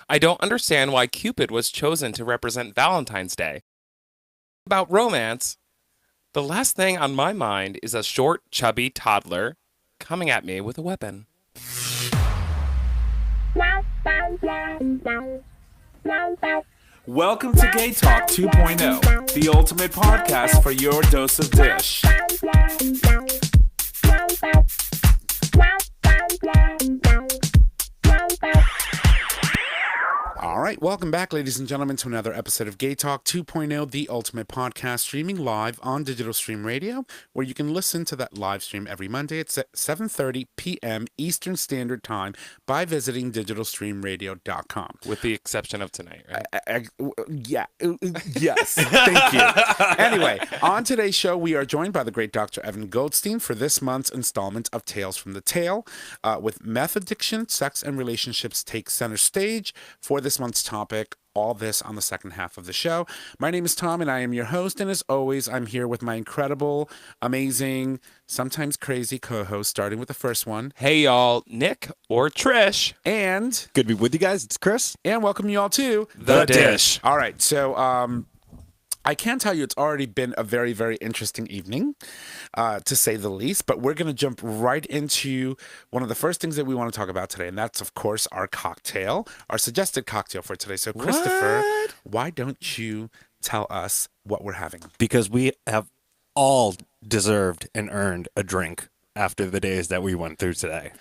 I don't understand why Cupid was chosen to represent Valentine's Day. About romance, the last thing on my mind is a short, chubby toddler coming at me with a weapon. Welcome to GayTalk 2.0, the ultimate podcast for your dose of dish. All right, welcome back, ladies and gentlemen, to another episode of GayTalk 2.0, the ultimate podcast, streaming live on Digital Stream Radio, where you can listen to that live stream every Monday at 7:30 p.m. Eastern Standard Time by visiting digitalstreamradio.com. With the exception of tonight, right? Yes, thank you. Anyway, on today's show, we are joined by the great Dr. Evan Goldstein for this month's installment of Tales from the Tail, with meth addiction, sex, and relationships take center stage. For this month's topic, all this on the second half of the show. My name is Tom, and I am your host, and as always, I'm here with my incredible, amazing, sometimes crazy co-host, starting with the first one. Hey, y'all, Nick or Trish. And good to be with you guys. It's Chris. And welcome you all to The Dish. All right, so I can tell you it's already been a very, very interesting evening, to say the least, but we're going to jump right into one of the first things that we want to talk about today, and that's, of course, our cocktail, our suggested cocktail for today. So, Christopher, why don't you tell us what we're having? Because we have all deserved and earned a drink after the days that we went through today.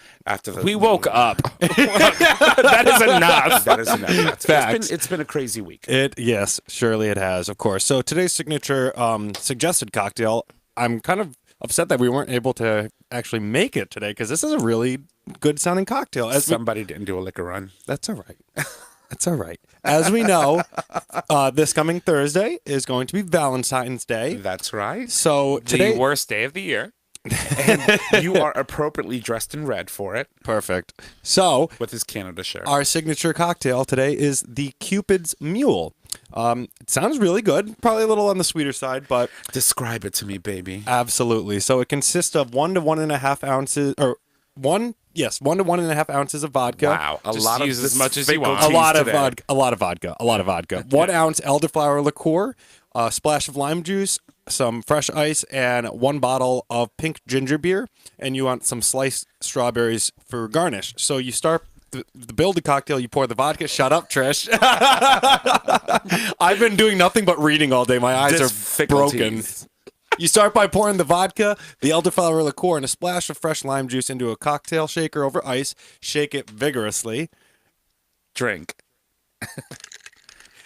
We woke up. That is enough. That is enough. Facts. It's been a crazy week. Yes, surely it has, of course. So today's signature suggested cocktail, I'm kind of upset that we weren't able to actually make it today because this is a really good sounding cocktail. Somebody didn't do a liquor run. That's all right. That's all right. As we know, this coming Thursday is going to be Valentine's Day. That's right. So today, the worst day of the year. And you are appropriately dressed in red for it. Perfect. So, with his Canada shirt. Our signature cocktail today is the Cupid's Mule. It sounds really good. Probably a little on the sweeter side, but... Describe it to me, baby. Absolutely. So it consists of 1 to 1.5 ounces, or 1 to 1.5 ounces of vodka. Wow. Use as much as you want. A lot of vodka. 1 ounce elderflower liqueur, a splash of lime juice, some fresh ice, and 1 bottle of pink ginger beer, and you want some sliced strawberries for garnish. So you start the build a cocktail, you pour the vodka. Shut up, Trish. I've been doing nothing but reading all day. My eyes are broken. You start by pouring the vodka, the elderflower liqueur, and a splash of fresh lime juice into a cocktail shaker over ice. Shake it vigorously. Drink.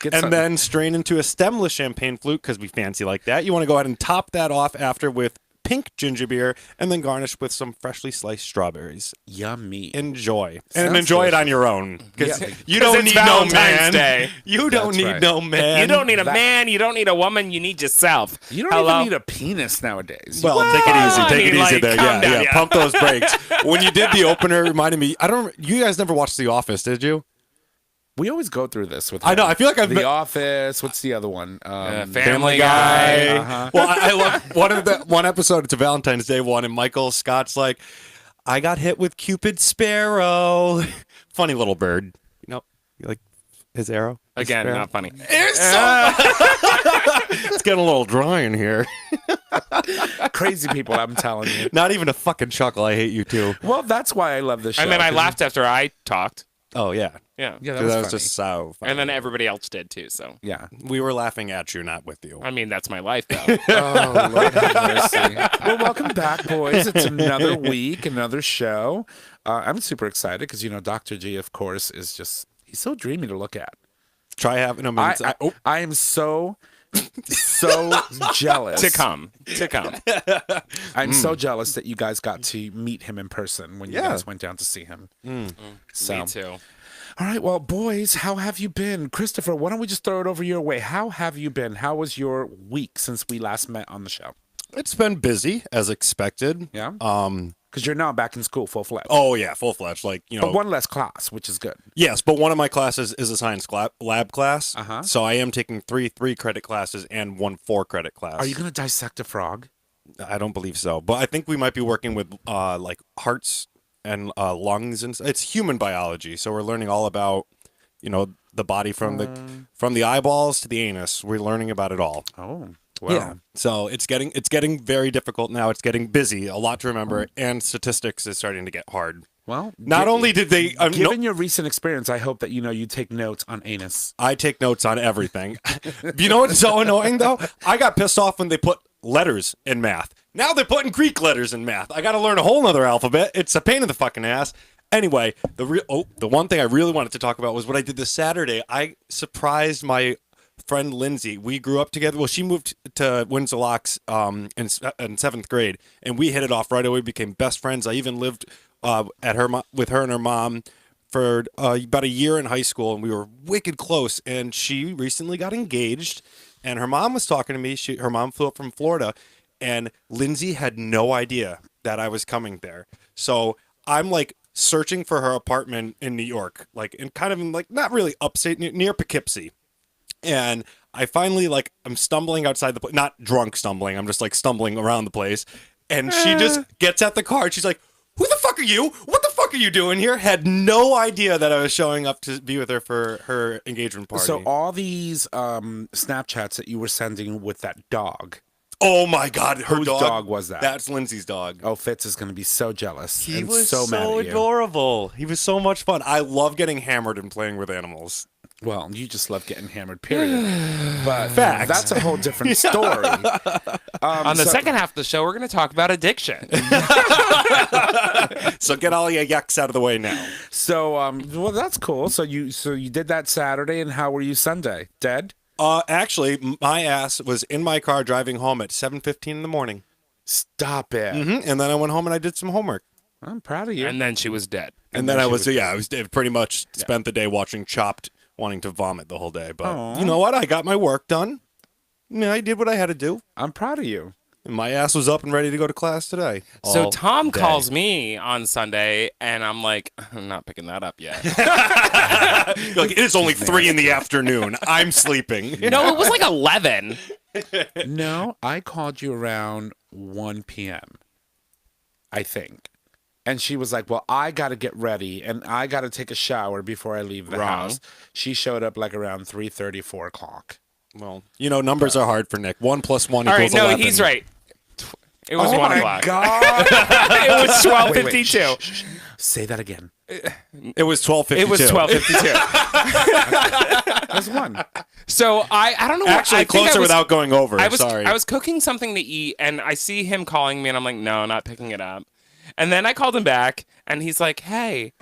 Then strain into a stemless champagne flute because we fancy like that. You want to go ahead and top that off after with pink ginger beer and then garnish with some freshly sliced strawberries. Yummy. Enjoy. Sounds and enjoy delicious. it on your own. Because you don't don't need need no Valentine's man. Day. You don't That's need right. no man. You don't need a man. You don't need a woman. You need yourself. You don't even need a penis nowadays. Well, take it easy. I Take it mean, easy like, there. calm down, yeah. Pump those brakes. When you did the opener, it reminded me. You guys never watched The Office, did you? We always go through this with I know. I feel like I've The been... Office. What's the other one? Family Guy. Uh-huh. Well, I love one episode. It's a Valentine's Day one, and Michael Scott's like, "I got hit with Cupid's sparrow." Funny little bird. You like his arrow? His Again, sparrow? not funny. It's getting a little dry in here. Crazy people, I'm telling you. Not even a fucking chuckle. I hate you too. Well, that's why I love this show. I mean, I 'cause laughed after I talked. Oh yeah. Yeah. Yeah, That was was funny. just so funny. And then everybody else did too. So Yeah. We were laughing at you, not with you. I mean, that's my life, though. Oh, Lord have mercy. Well, welcome back, boys. It's another week, another show. I'm super excited because, Dr. G, of course, is just, he's so dreamy to look at. Try having him. I am so jealous. to come. I'm so jealous that you guys got to meet him in person when you guys went down to see him. So. Me too. All right, well, boys, how have you been? Christopher, why don't we just throw it over your way? How have you been? How was your week since we last met on the show? It's been busy, as expected. Yeah? Because you're now back in school full-fledged. Oh, yeah, full-fledged. But one less class, which is good. Yes, but one of my classes is a science lab class. Uh-huh. So I am taking three credit classes and 1 4-credit class. Are you going to dissect a frog? I don't believe so. But I think we might be working with like hearts and lungs. And it's human biology. So we're learning all about the body from the eyeballs to the anus. We're learning about it all. Oh, wow. Yeah. So it's getting very difficult now. It's getting busy, a lot to remember, and statistics is starting to get hard. Well, Not only did they given your recent experience, I hope that you take notes on anus. I take notes on everything. You know what's so annoying though? I got pissed off when they put letters in math. Now they're putting Greek letters in math. I got to learn a whole nother alphabet. It's a pain in the fucking ass. Anyway, the one thing I really wanted to talk about was what I did this Saturday. I surprised my friend Lindsay. We grew up together. Well, she moved to Windsor Locks in 7th grade, and we hit it off right away. We became best friends. I even lived with her and her mom for about a year in high school, and we were wicked close. And she recently got engaged, and her mom was talking to me. Her mom flew up from Florida, and Lindsay had no idea that I was coming there. So I'm like searching for her apartment in New York, like in kind of like not really upstate, near Poughkeepsie. And I finally I'm stumbling outside the place, not drunk stumbling. I'm just like stumbling around the place. And she just gets at the car. And she's like, "Who the fuck are you? What the fuck are you doing here?" Had no idea that I was showing up to be with her for her engagement party. So all these Snapchats that you were sending with that dog. Oh my God, her Whose dog was that? That's Lindsay's dog. Oh, Fitz is going to be so jealous. He and was so mad at you. adorable. He was so much fun. I love getting hammered and playing with animals. Well, you just love getting hammered, period. But Facts. that's a whole different story. On the second half of the show, we're going to talk about addiction. So get all your yucks out of the way now. So, well, that's cool. So you did that Saturday, and how were you Sunday? Dead? Actually, my ass was in my car driving home at 7:15 in the morning. Stop it. And then I went home and I did some homework. I'm proud of you. And then she was dead. And then I was pretty much spent the day watching Chopped, wanting to vomit the whole day. But you know what? I got my work done. Yeah, I did what I had to do. I'm proud of you. And my ass was up and ready to go to class today. So all Tom day. calls me on Sunday, and I'm like, I'm not picking that up yet. Like, it is only 3 in the afternoon. I'm sleeping. No, it was like 11. No, I called you around 1 p.m., I think. And she was like, well, I got to get ready, and I got to take a shower before I leave the house. She showed up like around 3:30, 4 o'clock. Well, numbers are hard for Nick. 1 + 1 All right, equals no, 11. he's right. It was 1 o'clock. God. It was 12:52. Wait, shh. Say that again. It was 12:52. It was 12:52. That's 1. So I don't know. Actually, closer without going over. Sorry. I was cooking something to eat, and I see him calling me, and I'm like, no, not picking it up. And then I called him back, and he's like, hey,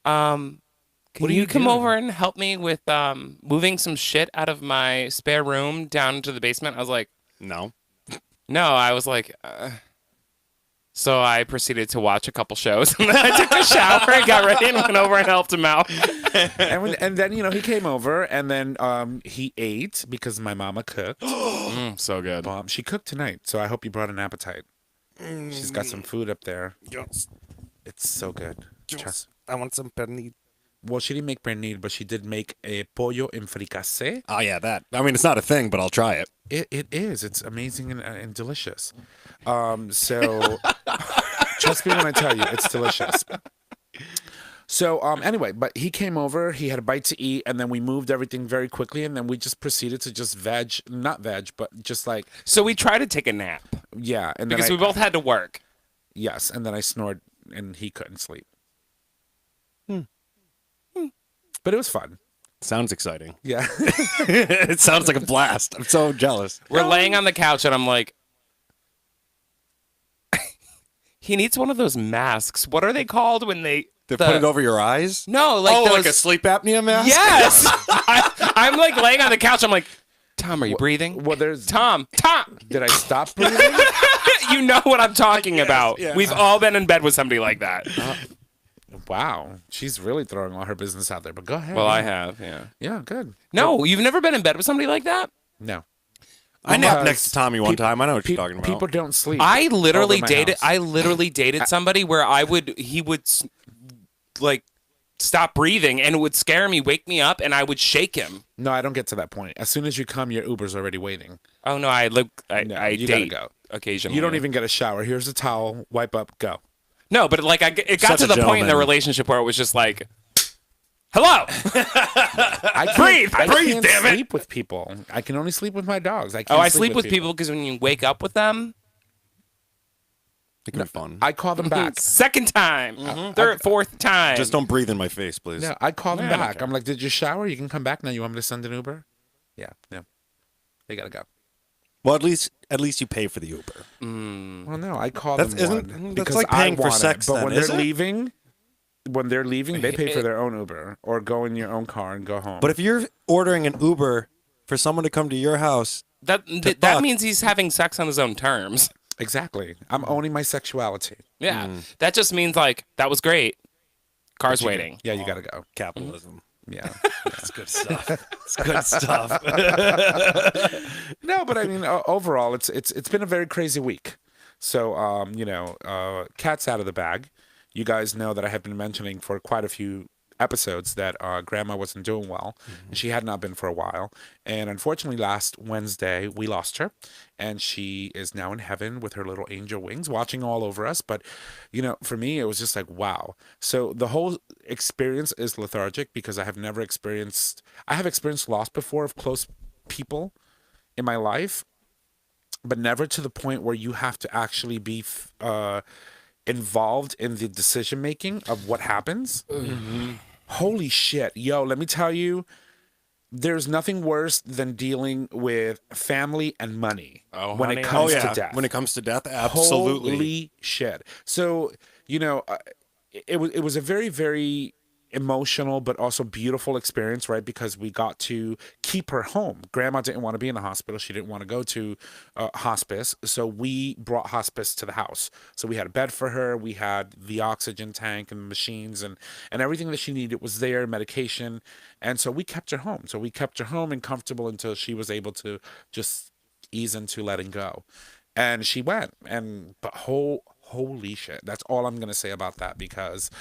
can you come over and help me with moving some shit out of my spare room down to the basement? I was like, No. I was like, So I proceeded to watch a couple shows, and then I took a shower and got ready and went over and helped him out. And then, he came over, and then he ate because my mama cooked. So good. She cooked tonight, so I hope you brought an appetite. She's got some food up there. Yes. It's so good. Trust. I want some pernil. Well, she didn't make pernil, but she did make a pollo en fricassé. Oh, yeah, that. I mean, it's not a thing, but I'll try it. It is. It's amazing and delicious. So trust me when I tell you, it's delicious. So anyway, but he came over, he had a bite to eat, and then we moved everything very quickly, and then we just proceeded to just not veg, but just like. So we tried to take a nap. Yeah. And because then we both had to work. Yes, and then I snored, and he couldn't sleep. But it was fun. Sounds exciting. Yeah. It sounds like a blast. I'm so jealous. We're laying on the couch, and I'm like, he needs one of those masks. What are they called when they put it over your eyes? No, like those... like a sleep apnea mask? Yes. I'm like laying on the couch. I'm like, Tom, are you breathing? Well, there's Tom. Did I stop breathing? You know what I'm talking about. yeah. We've all been in bed with somebody like that. Wow, she's really throwing all her business out there. But go ahead. Well, I have, yeah. Yeah, good. No, you've never been in bed with somebody like that? No. I napped next to Tommy one time. I know what you're talking about. People don't sleep. I literally over my house. dated somebody where he would like stop breathing, and it would scare me, wake me up, and I would shake him. No, I don't get to that point. As soon as you come, your Uber's already waiting. Oh no, I you date gotta go. Occasionally. You don't even get a shower. Here's a towel. Wipe up. Go. No, but like it got Such to a the point in the gentleman. relationship where it was just like, Hello. I can't, Breathe, I breathe, can't damn it. sleep with people. I can only sleep with my dogs. I can't Oh, I sleep with people because when you wake up with them, It can be fun. I call them back. second time, third, fourth time. Just don't breathe in my face, please. Yeah, I call them Yeah, I don't back. care. I'm like, did you shower? You can come back now. You want me to send an Uber? Yeah. They gotta go. Well, at least you pay for the Uber. Well, no, I call That's- them isn't- one that's because like paying I for want sex it. But then, when is they're it? leaving, they pay for their own Uber or go in your own car and go home. But if you're ordering an Uber for someone to come to your house, that fuck. means he's having sex on his own terms. exactly, I'm owning my sexuality. Yeah, that just means like that was great. Car's waiting. Yeah, you gotta go. capitalism. Yeah. That's good stuff. It's good stuff. No, but I mean, overall, it's been a very crazy week. So, cat's out of the bag. You guys know that I have been mentioning for quite a few episodes that Grandma wasn't doing well, and she had not been for a while. And unfortunately, last Wednesday we lost her, and she is now in heaven with her little angel wings, watching all over us. But for me, it was just like wow. So the whole experience is lethargic because I have experienced loss before of close people in my life, but never to the point where you have to actually be involved in the decision making of what happens. Holy shit, yo! Let me tell you, there's nothing worse than dealing with family and money when honey, it comes yeah. to death. When it comes to death, absolutely. Holy shit! So it was a very, very emotional but also beautiful experience, right? Because we got to keep her home. Grandma didn't want to be in the hospital. She didn't want to go to hospice. So we brought hospice to the house. So we had a bed for her. We had the oxygen tank and machines and everything that she needed was there, medication. And so we kept her home. So we kept her home and comfortable until she was able to just ease into letting go. And she went. But holy shit. That's all I'm going to say about that, because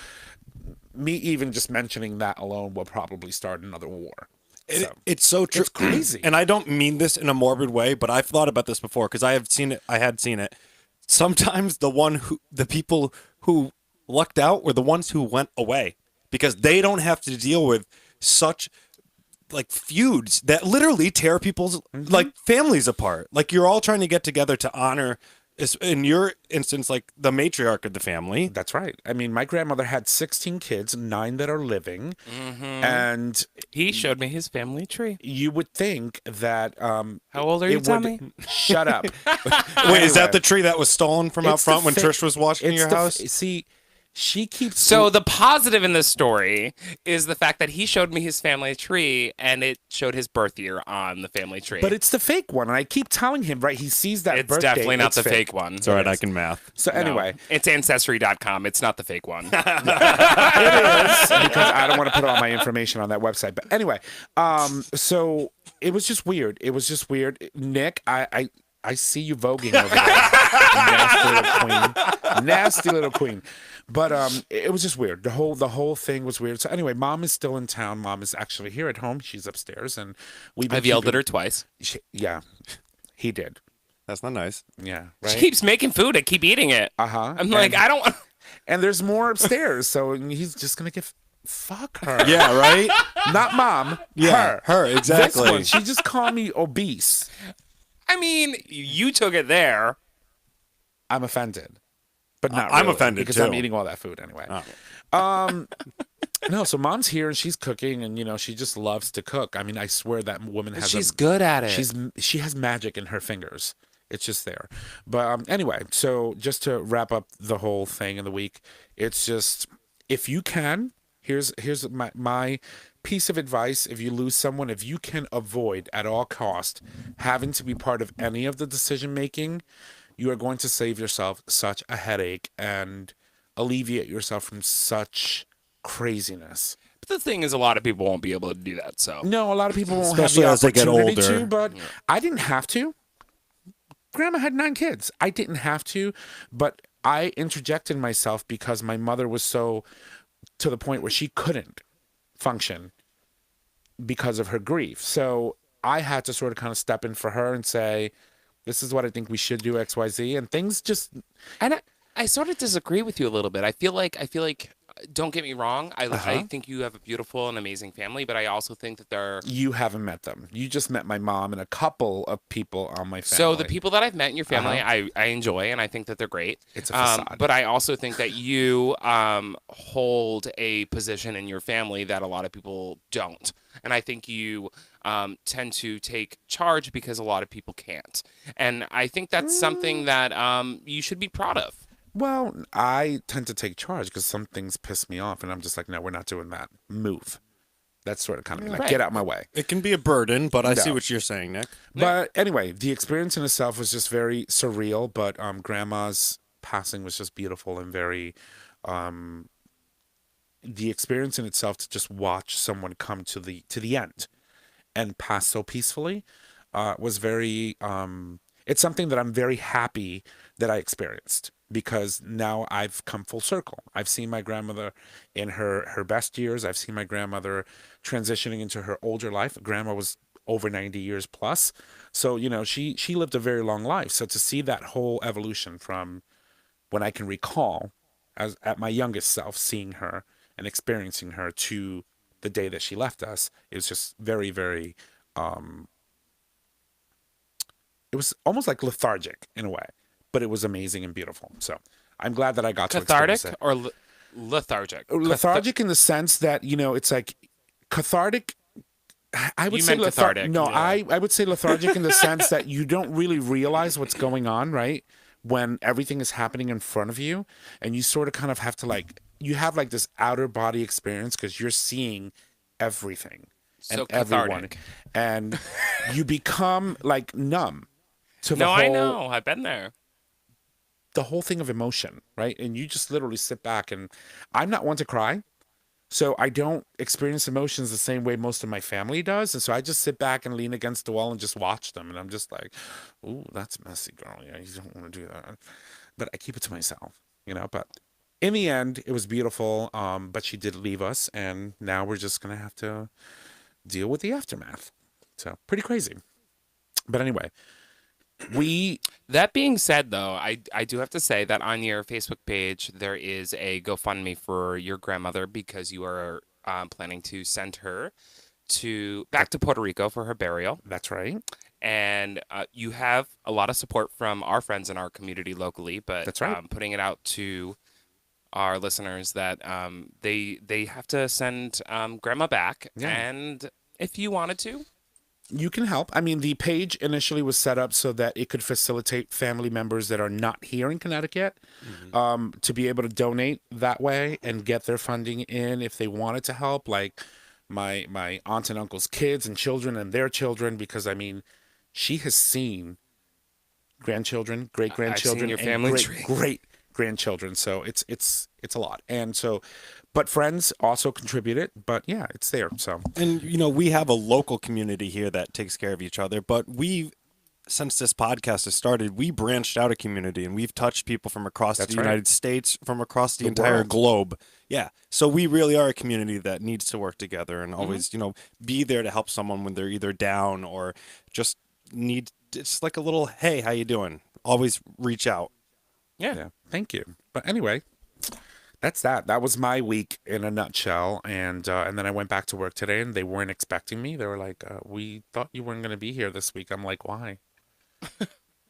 me even just mentioning that alone will probably start another war. It's so true. It's crazy. And I don't mean this in a morbid way, but I've thought about this before because I had seen it. Sometimes the people who lucked out were the ones who went away because they don't have to deal with such like feuds that literally tear people's like families apart. Like you're all trying to get together to honor, in your instance, like the matriarch of the family. That's right. I mean, my grandmother had 16 kids, 9 that are living, and He showed me his family tree. you would think that How old are you, Tommy? Shut up. Wait, is that the tree that was stolen from out It's the front when fa- Trish was watching it's your the house? See, she keeps So the positive in this story is the fact that he showed me his family tree and it showed his birth year on the family tree. but it's the fake one, and I keep telling him, right? He sees that it's birthday, definitely not it's the fake one. It's all right, I can math. So No, anyway, it's ancestry.com. It's not the fake one. it is because I don't want to put all my information on that website. But anyway, so it was just weird. Nick, I see you voguing over there. Nasty little queen. But it was just weird. The whole thing was weird. So anyway, Mom is still in town. Mom is actually here at home. She's upstairs, and we've been I've yelled at her twice. Yeah, he did. That's not nice. Yeah, She right. keeps making food. I keep eating it. I'm like, I don't. And there's more upstairs, so he's just gonna get fuck her. Yeah, right? Not Mom. Yeah, her, This exactly. one, she just called me obese. I mean, you took it there. I'm offended, but not. I'm really, offended, because too. I'm eating all that food anyway. No, so Mom's here and she's cooking, and she just loves to cook. I mean, I swear that woman has. She's good at it. She has magic in her fingers. It's just there. But anyway, so just to wrap up the whole thing in the week, it's just if you can, here's my piece of advice. If you lose someone, if you can avoid at all cost having to be part of any of the decision making, you are going to save yourself such a headache and alleviate yourself from such craziness. But the thing is, a lot of people won't be able to do that. So No, a lot of people won't Especially have as the they get opportunity older. to, but I didn't have to. Grandma had 9 kids. I didn't have to, but I interjected myself because my mother was so to the point where she couldn't function because of her grief. So I had to sort of kind of step in for her and say, this is what I think we should do, XYZ. And things just and I sort of disagree with you a little bit. I feel like don't get me wrong. I think you have a beautiful and amazing family, but I also think that they're... You haven't met them. You just met my mom and a couple of people on my family. So the people that I've met in your family, I enjoy, and I think that they're great. It's a facade. But I also think that you hold a position in your family that a lot of people don't. And I think you tend to take charge because a lot of people can't. And I think that's something that you should be proud of. Well, I tend to take charge because some things piss me off, and I'm just like, no, we're not doing that. Move. That's sort of kind of like, get out my way. It can be a burden, but I see what you're saying, Nick. But anyway, the experience in itself was just very surreal, but Grandma's passing was just beautiful and very... the experience in itself to just watch someone come to the end and pass so peacefully was very... it's something that I'm very happy that I experienced, because now I've come full circle. I've seen my grandmother in her best years. I've seen my grandmother transitioning into her older life. Grandma was over 90 years plus. So, you know, she lived a very long life. So to see that whole evolution from when I can recall as at my youngest self, seeing her and experiencing her to the day that she left us, it was just very, very, it was almost like lethargic in a way, but it was amazing and beautiful. So I'm glad that I got to experience it. Cathartic or lethargic? Lethargic in the sense that, you know, it's like cathartic. I would You say meant cathartic. No, yeah. I would say lethargic in the sense that you don't really realize what's going on, right? When everything is happening in front of you, and you sort of kind of have to like, you have like this outer body experience because you're seeing everything and So everyone, cathartic. and you become like numb to the No, whole, I know. I've been there. the whole thing of emotion, right? And you just literally sit back, and I'm not one to cry. So I don't experience emotions the same way most of my family does. And so I just sit back and lean against the wall and just watch them. And I'm just like, ooh, that's messy, girl. Yeah, you don't want to do that. But I keep it to myself, you know. But in the end, it was beautiful. But she did leave us. And now we're just going to have to deal with the aftermath. So pretty crazy. But anyway, That being said, though, I do have to say that on your Facebook page, there is a GoFundMe for your grandmother because you are planning to send her back to Puerto Rico for her burial. That's right. And you have a lot of support from our friends in our community locally, but That's right. Putting it out to our listeners that they have to send grandma back. Yeah. And if you wanted to, you can help. I mean, the page initially was set up so that it could facilitate family members that are not here in Connecticut to be able to donate that way and get their funding in if they wanted to help, like my aunt and uncle's kids and children and their children, because, I mean, she has seen grandchildren, great-grandchildren, your family and tree. great-grandchildren. So it's a lot. And so, but friends also contributed, but yeah, it's there. So, And, you know, we have a local community here that takes care of each other, but since this podcast has started, we branched out a community and we've touched people from across That's the right. United States, from across the The entire world. globe. Yeah. So we really are a community that needs to work together and always, you know, be there to help someone when they're either down or just need, it's like a little, hey, how you doing? Always reach out. yeah, thank you. But anyway, that's that. That was my week in a nutshell. And then I went back to work today, and they weren't expecting me. They were like, "We thought you weren't going to be here this week." I'm like, "Why?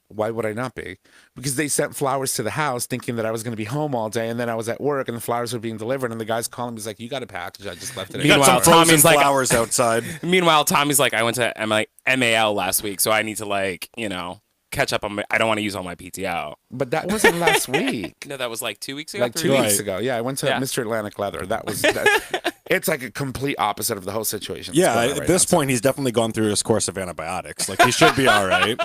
Why would I not be?" Because they sent flowers to the house, thinking that I was going to be home all day, and then I was at work, and the flowers were being delivered, and the guy's calling me. He's like, "You got a package? I just left it." You got some Meanwhile, frozen Tommy's like- flowers outside. Meanwhile, Tommy's like, I went to MAL last week, so I need to, like, you know, catch up on I don't want to use all my PTO. But that wasn't last week. No, that was like 2 weeks ago. Like 2 3 weeks weeks. Right. ago. Yeah, I went to Yeah. Mr. Atlantic Leather. That was that, it's like a complete opposite of the whole situation. that's Yeah, going on at right this now. point, he's definitely gone through his course of antibiotics. Like, he should be all right.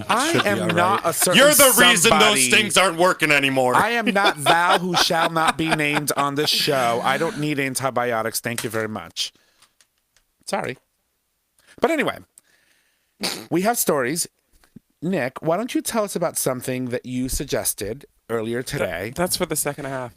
I am not a certain You're the reason those somebody. things aren't working anymore. I am not thou who shall not be named on this show. I don't need antibiotics. Thank you very much. Sorry. But anyway, we have stories. Nick, why don't you tell us about something that you suggested earlier today? That's for the second half.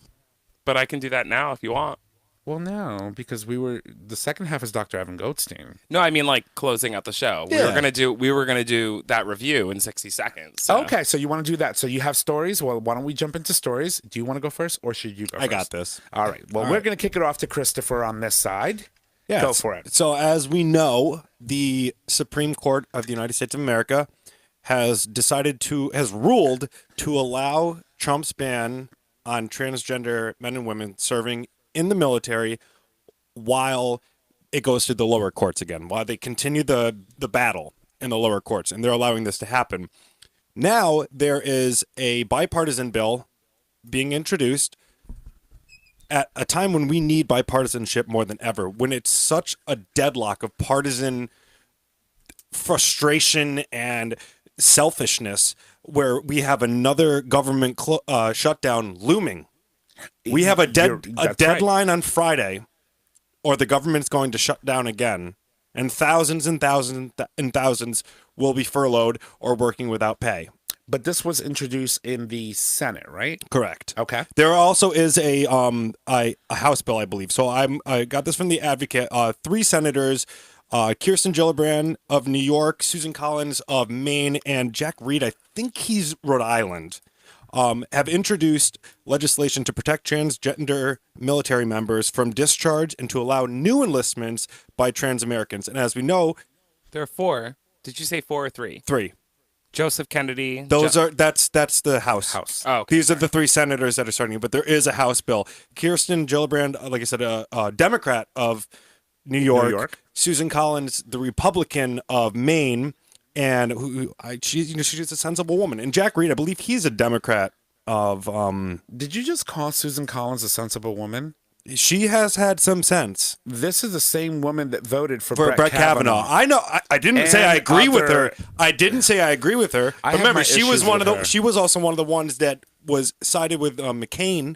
But I can do that now if you want. Well, no, because the second half is Dr. Evan Goldstein. No, I mean like closing out the show. We Yeah. were gonna do that review in 60 seconds. So. Okay, so you want to do that. So you have stories. Well, why don't we jump into stories? Do you want to go first or should you go first? I got this. All right. Well, we're going to kick it off to Christopher on this side. Yeah, Go for it. So as we know, the Supreme Court of the United States of America has ruled to allow Trump's ban on transgender men and women serving in the military while it goes to the lower courts again, while they continue the battle in the lower courts, and they're allowing this to happen. Now there is a bipartisan bill being introduced at a time when we need bipartisanship more than ever, when it's such a deadlock of partisan frustration and selfishness, where we have another government shutdown looming. We have a deadline on Friday, or the government's going to shut down again, and thousands and thousands and thousands will be furloughed or working without pay. But this was introduced in the Senate, right? Correct. Okay. There also is a House bill, I believe. So I got this from the Advocate. 3 senators, Kirsten Gillibrand of New York, Susan Collins of Maine, and Jack Reed, I think he's Rhode Island, have introduced legislation to protect transgender military members from discharge and to allow new enlistments by trans Americans. And as we know, There are 4. Did you say 4 or 3? 3. Joseph Kennedy. That's the House. House. Oh, okay. These are the 3 senators that are starting, but there is a House bill. Kirsten Gillibrand, like I said, a Democrat of New York. Susan Collins, the Republican of Maine, and she's a sensible woman. And Jack Reed, I believe he's a Democrat of. Did you just call Susan Collins a sensible woman? She has had some sense. This is the same woman that voted for Brett Kavanaugh. I know. I didn't say I agree with her. other- I didn't say I agree with her. I have Remember, my she was issues one with of the. her. She was also one of the ones that was sided with McCain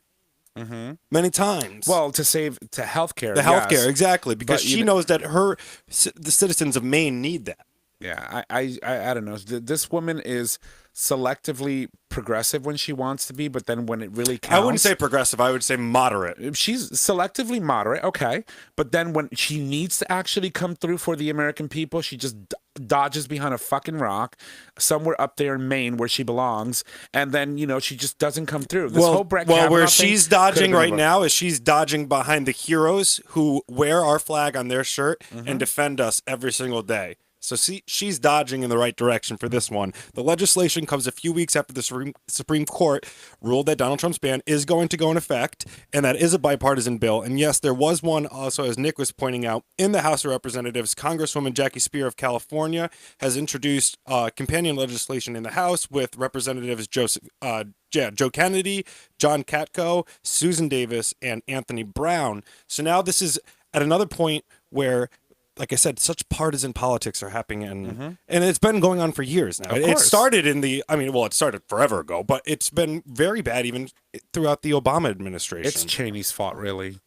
many times. Well, to healthcare. the healthcare, yes. exactly, because But, she knows that the citizens of Maine need that. Yeah, I don't know. This woman is selectively progressive when she wants to be, but then when it really counts, I wouldn't say progressive. I would say moderate. she's selectively moderate, okay. But then when she needs to actually come through for the American people, she just dodges behind a fucking rock somewhere up there in Maine where she belongs, and then she just doesn't come through. This whole Brett Kavanaugh where thing she's could've dodging been right over. now is she's dodging behind the heroes who wear our flag on their shirt and defend us every single day. So she's dodging in the right direction for this one. The legislation comes a few weeks after the Supreme Court ruled that Donald Trump's ban is going to go in effect, and that is a bipartisan bill. And yes, there was one also, as Nick was pointing out, in the House of Representatives. Congresswoman Jackie Spear of California has introduced companion legislation in the House with Representatives Joe Kennedy, John Katko, Susan Davis, and Anthony Brown. So now this is at another point where, like I said, such partisan politics are happening, and it's been going on for years now. It started it started forever ago, but it's been very bad even throughout the Obama administration. It's Cheney's fault, really.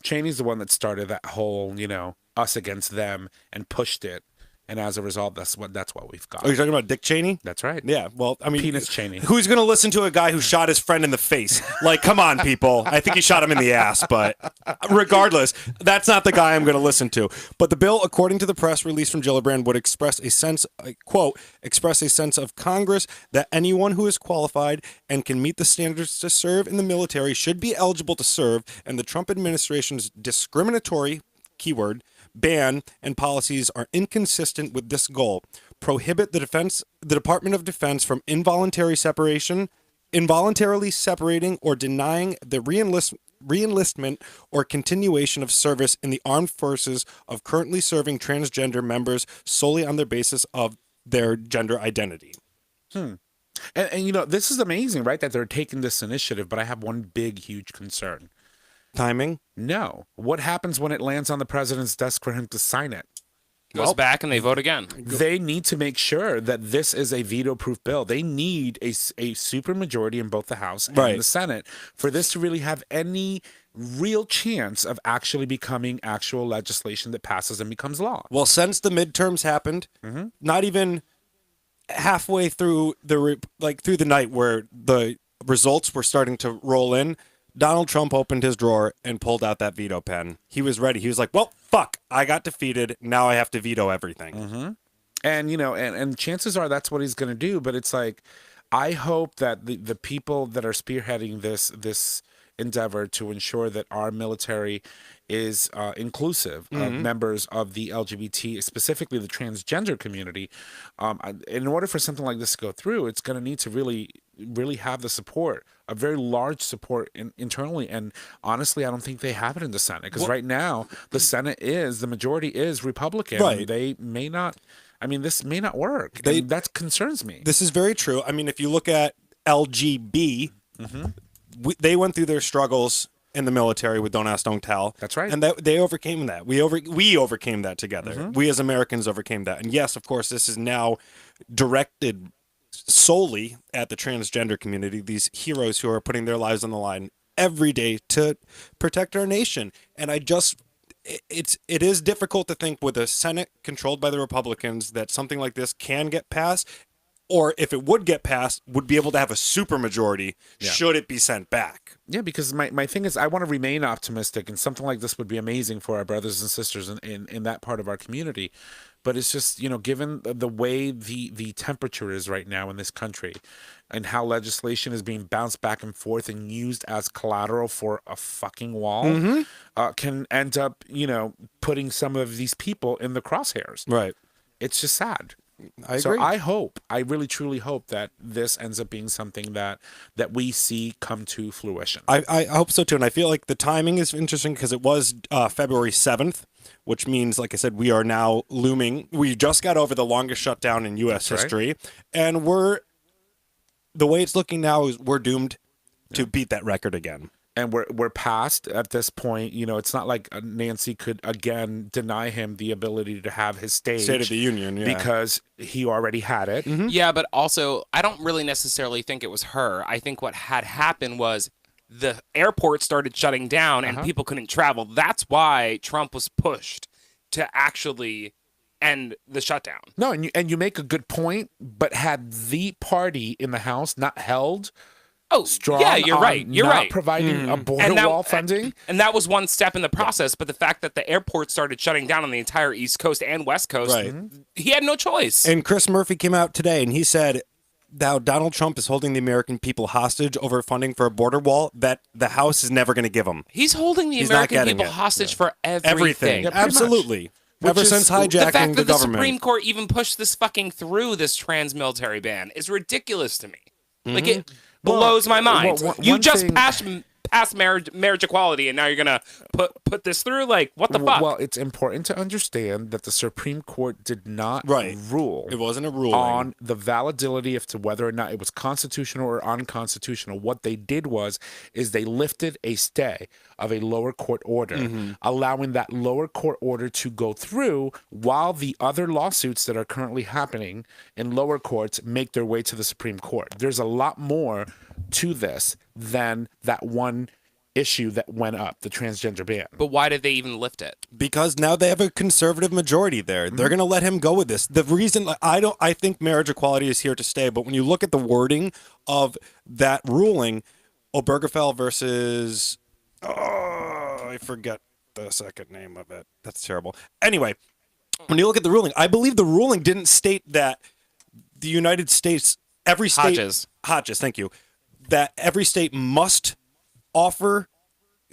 Cheney's the one that started that whole, us against them and pushed it. And as a result, that's what we've got. Oh, you're talking about Dick Cheney? That's right. Yeah, well, I mean... Penis Cheney. Who's going to listen to a guy who shot his friend in the face? Like, come on, people. I think he shot him in the ass, but regardless, that's not the guy I'm going to listen to. But the bill, according to the press release from Gillibrand, would express a sense, quote, express a sense of Congress that anyone who is qualified and can meet the standards to serve in the military should be eligible to serve, and the Trump administration's discriminatory, keyword, ban and policies are inconsistent with this goal. Prohibit the Department of Defense from involuntarily separating or denying the reenlistment or continuation of service in the armed forces of currently serving transgender members solely on the basis of their gender identity. And this is amazing, right? That they're taking this initiative, but I have one big, huge concern. Timing? No. What happens when it lands on the president's desk for him to sign it? Goes back and they vote again. They need to make sure that this is a veto-proof bill. They need a supermajority in both the House and the Senate for this to really have any real chance of actually becoming actual legislation that passes and becomes law. Well, since the midterms happened, not even halfway through through the night where the results were starting to roll in, Donald Trump opened his drawer and pulled out that veto pen. He was ready. He was like, well, fuck, I got defeated. Now I have to veto everything. And, and chances are that's what he's going to do. But it's like, I hope that the people that are spearheading this endeavor to ensure that our military is inclusive of members of the LGBT, specifically the transgender community. In order for something like this to go through, it's going to need to really have the support, a very large support internally. And honestly, I don't think they have it in the Senate, because right now the majority is Republican. Right. And they may not. I mean, this may not work. And that concerns me. This is very true. I mean, if you look at LGB, they went through their struggles in the military with Don't Ask, Don't Tell. That's right. And they overcame that. We overcame that together. We as Americans overcame that. And yes, of course, this is now directed solely at the transgender community, these heroes who are putting their lives on the line every day to protect our nation. And it is difficult to think with a Senate controlled by the Republicans that something like this can get passed, or if it would get passed, would be able to have a supermajority should it be sent back. Yeah, because my thing is, I want to remain optimistic, and something like this would be amazing for our brothers and sisters in that part of our community. But it's just, given the way the temperature is right now in this country, and how legislation is being bounced back and forth and used as collateral for a fucking wall, can end up, putting some of these people in the crosshairs. Right. It's just sad. I agree. So I really truly hope that this ends up being something that we see come to fruition. I hope so too, and I feel like the timing is interesting because it was February 7th, which means, like I said, we are now looming. We just got over the longest shutdown in U.S. history, and the way it's looking now is we're doomed to beat that record again. And we're past at this point. It's not like Nancy could again deny him the ability to have his State of the Union, because he already had it. Yeah, but also, I don't really necessarily think it was her. I think what had happened was the airport started shutting down and people couldn't travel. That's why Trump was pushed to actually end the shutdown. No, and you make a good point, but had the party in the House not held strong, yeah, you're right. You're not right. providing a border wall funding, and that was one step in the process. But the fact that the airport started shutting down on the entire East Coast and West Coast, he had no choice. And Chris Murphy came out today and he said, now Donald Trump is holding the American people hostage over funding for a border wall that the House is never going to give him. He's holding the American people hostage for everything. Yeah, absolutely. Ever since hijacking the fact that the the government. Supreme Court even pushed this fucking through this trans-military ban is ridiculous to me. Like, it blows my mind. You just passed marriage equality, and now you're gonna put this through? Like, what the fuck? Well, it's important to understand that the Supreme Court did not rule. It wasn't a ruling on the validity as to whether or not it was constitutional or unconstitutional. What they did is they lifted a stay of a lower court order, allowing that lower court order to go through while the other lawsuits that are currently happening in lower courts make their way to the Supreme Court. There's a lot more to this than that one issue that went up, the transgender ban. But why did they even lift it? Because now they have a conservative majority there. They're going to let him go with this. The reason I think marriage equality is here to stay, but when you look at the wording of that ruling, Obergefell versus I forget the second name of it. That's terrible. Anyway, when you look at the ruling, I believe the ruling didn't state that the United States, every state Hodges, thank you. That every state must offer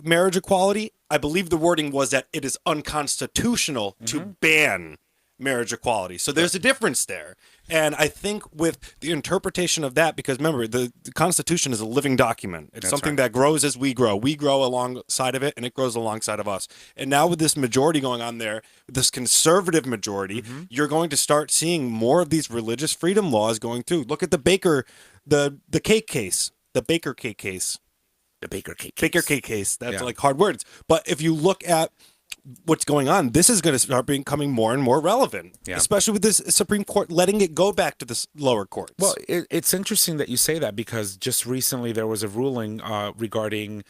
marriage equality. I believe the wording was that it is unconstitutional to ban marriage equality. So there's a difference there. And I think with the interpretation of that, because remember, the Constitution is a living document. It's something that grows as we grow. We grow alongside of it, and it grows alongside of us. And now with this majority going on there, this conservative majority, you're going to start seeing more of these religious freedom laws going through. Look at the Baker cake case. The Baker cake case. The Baker cake case. Baker cake case. That's like hard words. But if you look at what's going on, this is going to start becoming more and more relevant, especially with this Supreme Court letting it go back to the lower courts. Well, it's interesting that you say that, because just recently there was a ruling regarding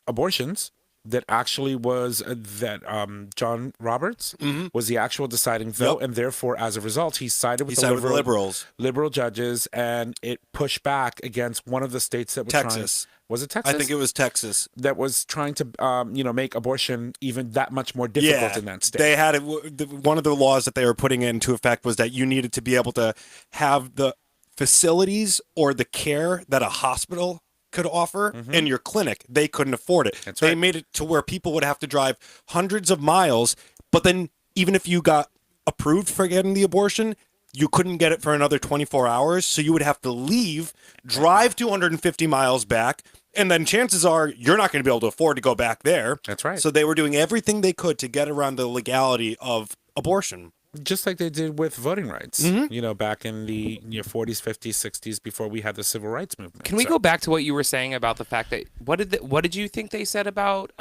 abortions that actually was that John Roberts was the actual deciding vote, and therefore, as a result, he sided with the liberal judges, and it pushed back against one of the states that was Texas. Was it Texas? I think it was Texas that was trying to, make abortion even that much more difficult in that state. They had one of the laws that they were putting into effect was that you needed to be able to have the facilities or the care that a hospital could offer in your clinic. They couldn't afford it. They made it to where people would have to drive hundreds of miles, but then even if you got approved for getting the abortion, you couldn't get it for another 24 hours, so you would have to leave, drive 250 miles back, and then chances are you're not going to be able to afford to go back there. That's right. So they were doing everything they could to get around the legality of abortion. Just like they did with voting rights, back in the 40s, 50s, 60s, before we had the civil rights movement. Can we go back to what you were saying about the fact that what did you think they said about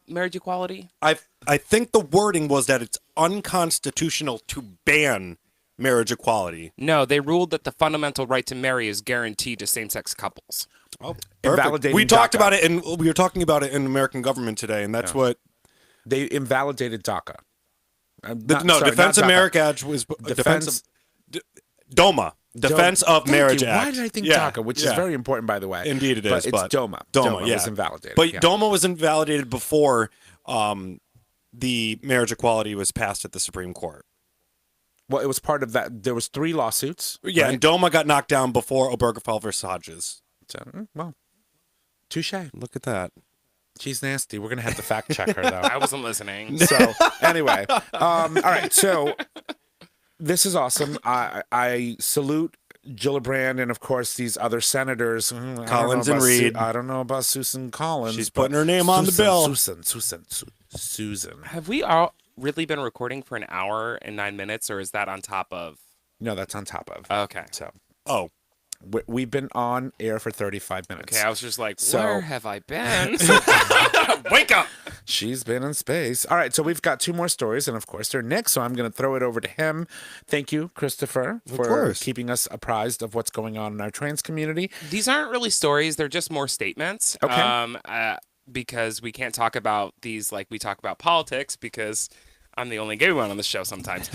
marriage equality? I think the wording was that it's unconstitutional to ban marriage equality. No, they ruled that the fundamental right to marry is guaranteed to same-sex couples. Oh, invalidating we talked DACA. about it, and we were talking about it in American government today, and that's what they invalidated DACA. Defense of Marriage Act was DOMA, Defense of Marriage Act. Why did I think DACA, which is very important, by the way? Indeed it is. But it's DOMA. DOMA was invalidated. But DOMA was invalidated before the marriage equality was passed at the Supreme Court. Well, it was part of that. There was 3 lawsuits. Yeah, right? And DOMA got knocked down before Obergefell versus Hodges. So, well, touche. Look at that. She's nasty. We're going to have to fact check her, though. I wasn't listening. So, anyway. All right. So, this is awesome. I salute Gillibrand and, of course, these other senators. Collins and Reed. I don't know about Susan Collins. She's putting her name on the bill. Susan. Have we all really been recording for an hour and 9 minutes, or is that on top of? No, that's on top of. Okay. So. Oh. We've been on air for 35 minutes. Okay, I was just like, where have I been? Wake up! She's been in space. All right, so we've got 2 more stories, and of course they're Nick, so I'm going to throw it over to him. Thank you, Christopher, for keeping us apprised of what's going on in our trans community. These aren't really stories; they're just more statements. Okay. Because we can't talk about these like we talk about politics because I'm the only gay one on the show sometimes.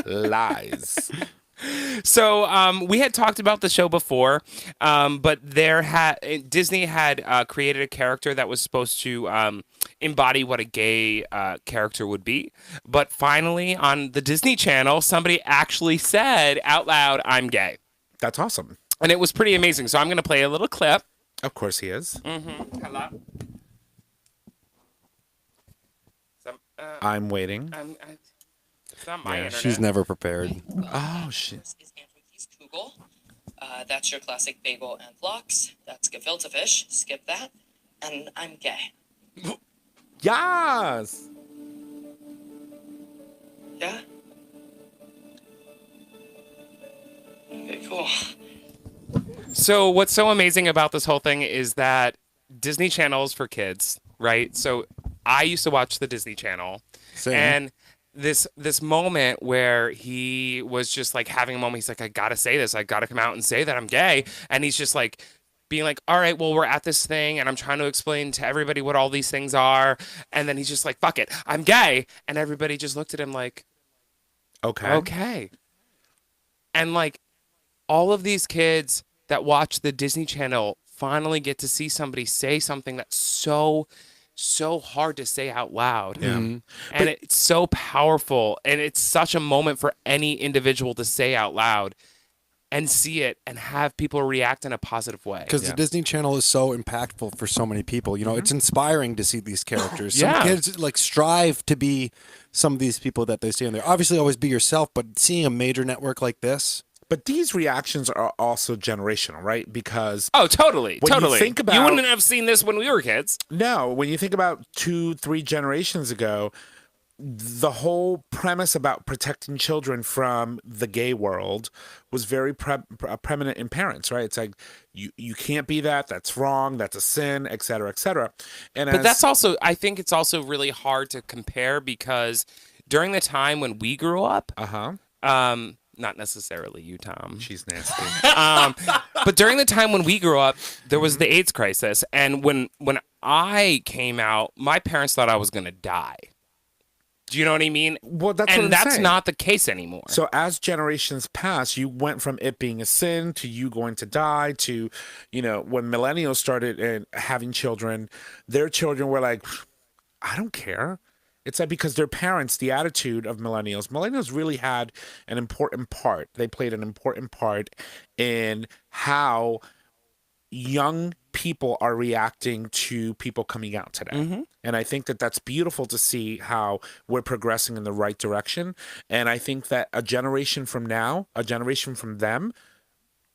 Lies. So we had talked about the show before, but Disney had created a character that was supposed to embody what a gay character would be. But finally, on the Disney Channel, somebody actually said out loud, "I'm gay." That's awesome. And it was pretty amazing. So I'm going to play a little clip. Of course he is. Mm-hmm. Hello. I'm waiting. It's not my internet. She's never prepared. Oh, shit. This is Anthony's Kugel. That's your classic bagel and lox. That's gefilte fish. Skip that. And I'm gay. Yes! Yeah? Okay, cool. So what's so amazing about this whole thing is that Disney Channel is for kids, right? So I used to watch the Disney Channel. Same. And this moment where he was just like having a moment, he's like, I gotta say this, I gotta come out and say that I'm gay. And he's just like being like, all right, well, we're at this thing and I'm trying to explain to everybody what all these things are. And then he's just like, fuck it, I'm gay. And everybody just looked at him like, okay. And like all of these kids that watch the Disney Channel finally get to see somebody say something that's so hard to say out loud. Yeah. And it's so powerful. And it's such a moment for any individual to say out loud and see it and have people react in a positive way. Because the Disney Channel is so impactful for so many people. You know, it's inspiring to see these characters. Some kids like strive to be some of these people that they see on there. Obviously, always be yourself, but seeing a major network like this. But these reactions are also generational, right? Because totally. You think about, you wouldn't have seen this when we were kids. No, when you think about 2-3 generations ago, the whole premise about protecting children from the gay world was very preeminent in parents, right? It's like you can't be that. That's wrong. That's a sin, et cetera, et cetera. But that's also, I think it's also really hard to compare because during the time when we grew up, Not necessarily you, Tom. She's nasty. But during the time when we grew up, there was the AIDS crisis, and when I came out, my parents thought I was going to die. Do you know what I mean? Well, that's what I'm that's saying. not the case anymore. So as generations pass, you went from it being a sin to you going to die to, when millennials started having children, their children were like, I don't care. It's like because their parents, the attitude of millennials really had an important part. They played an important part in how young people are reacting to people coming out today. Mm-hmm. And I think that that's beautiful to see how we're progressing in the right direction. And I think that a generation from now, a generation from them,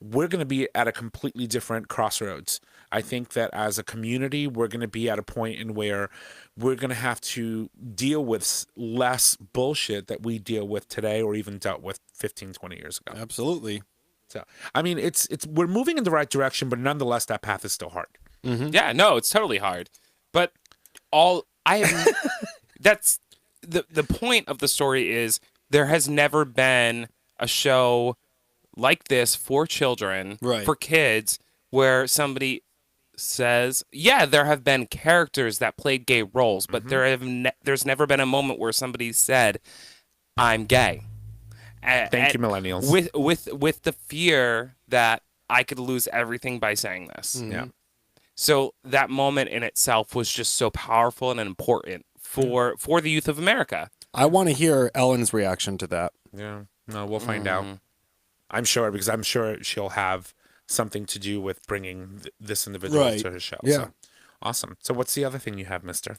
we're going to be at a completely different crossroads. I think that as a community, we're going to be at a point in where we're going to have to deal with less bullshit that we deal with today or even dealt with 15, 20 years ago. Absolutely. So, I mean, we're moving in the right direction, but nonetheless, that path is still hard. Mm-hmm. Yeah, no, it's totally hard. But that's the point of the story is there has never been a show like this for children, Right. for kids, where somebody says, yeah, there have been characters that played gay roles, but there's never been a moment where somebody said, I'm gay. Thank you, millennials. With the fear that I could lose everything by saying this. Mm-hmm. Yeah. So that moment in itself was just so powerful and important for the youth of America. I want to hear Ellen's reaction to that. Yeah. No, we'll find out. I'm sure, because I'm sure she'll have something to do with bringing this individual Right. to her show. Yeah. So, awesome. So what's the other thing you have, mister?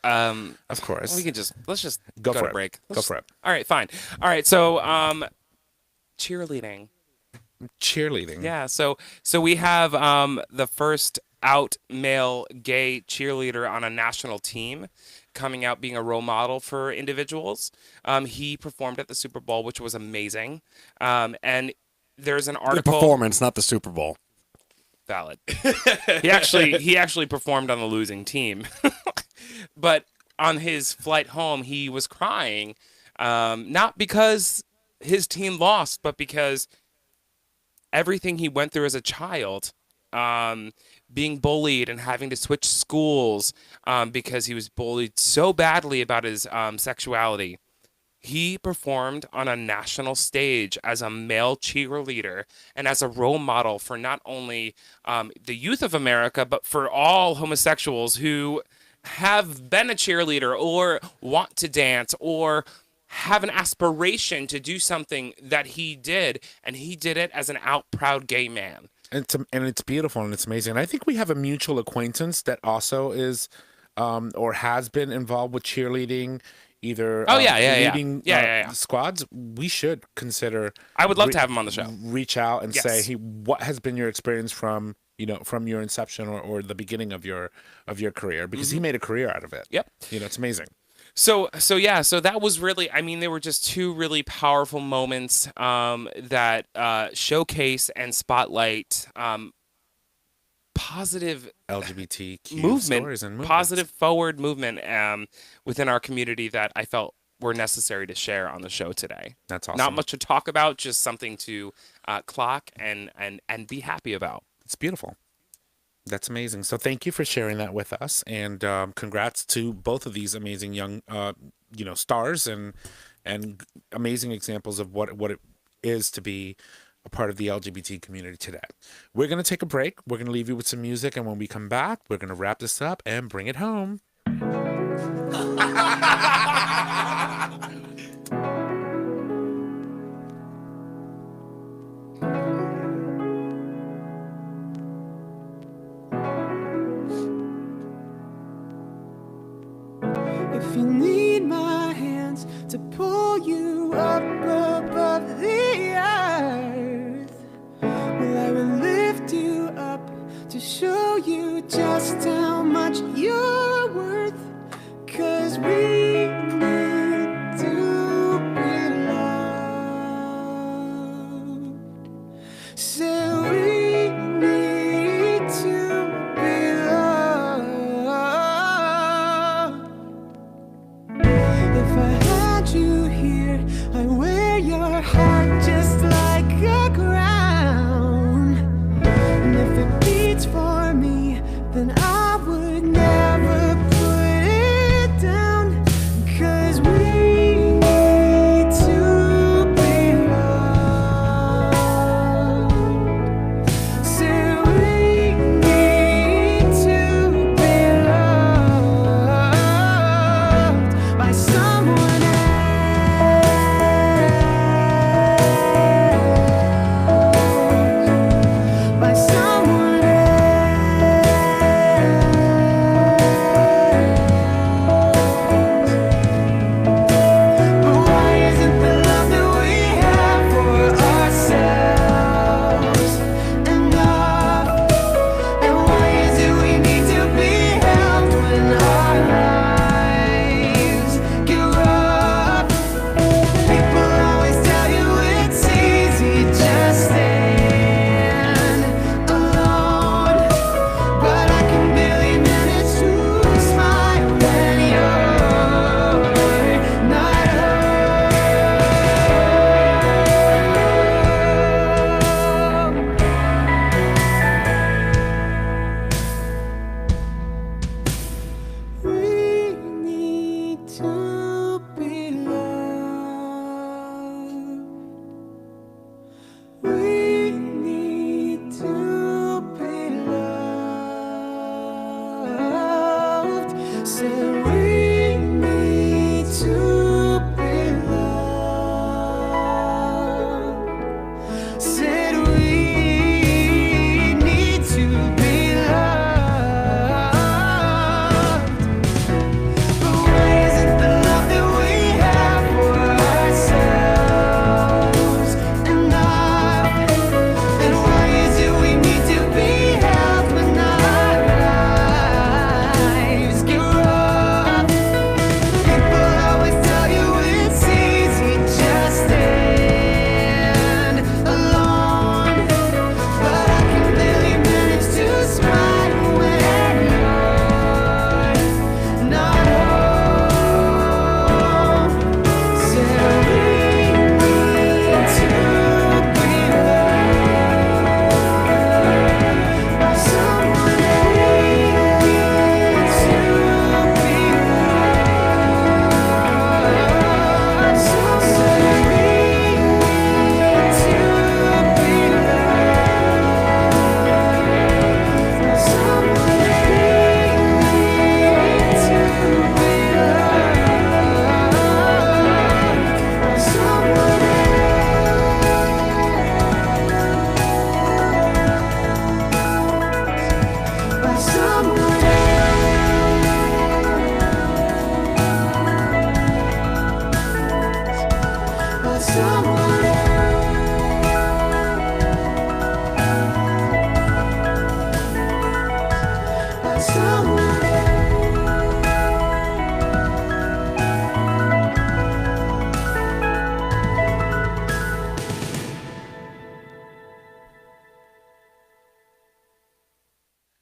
Of course. Let's just Go go for to it. break. Go for it. All right, fine. All right, so cheerleading. Cheerleading. Yeah, so we have the first out male gay cheerleader on a national team coming out being a role model for individuals. He performed at the Super Bowl, which was amazing. And there's an The article. performance, not the Super Bowl. Valid. he actually performed on the losing team. But on his flight home, he was crying, not because his team lost, but because everything he went through as a child, being bullied and having to switch schools because he was bullied so badly about his sexuality. He performed on a national stage as a male cheerleader and as a role model for not only the youth of America, but for all homosexuals who have been a cheerleader or want to dance or have an aspiration to do something that he did, and he did it as an out proud gay man. And it's beautiful and it's amazing. And I think we have a mutual acquaintance that also is or has been involved with cheerleading, either leading squads. We should consider. I would love to have him on the show. Reach out and Yes. say, hey, what has been your experience from your inception or the beginning of your career? Because he made a career out of it. Yep. It's amazing. So that was really, I mean, there were just two really powerful moments that showcase and spotlight positive LGBTQ movement, stories and movements. positive forward movement within our community that I felt were necessary to share on the show today. That's awesome. Not much to talk about, just something to clock and be happy about. It's beautiful. That's amazing. So thank you for sharing that with us, and congrats to both of these amazing young, stars and amazing examples of what it is to be a part of the LGBT community today. We're going to take a break. We're going to leave you with some music, and when we come back, we're going to wrap this up and bring it home. If you need my hands to pull you up above the earth, well, I will lift you up to show you just how much you're worth. 'Cause we need to be loved. So we need to be loved. If I had you said we need to be loved. Said we need to be loved. But why isn't the love that we have for ourselves enough? And why is it we need to be held when our lives get rough? People always tell you it's easy, just stand alone. But I can barely manage to smile when you're not home. Said we need to be loved by someone. We need to be loved. So said we need to be loved by someone. We need to be loved by someone. By someone. By someone. By someone.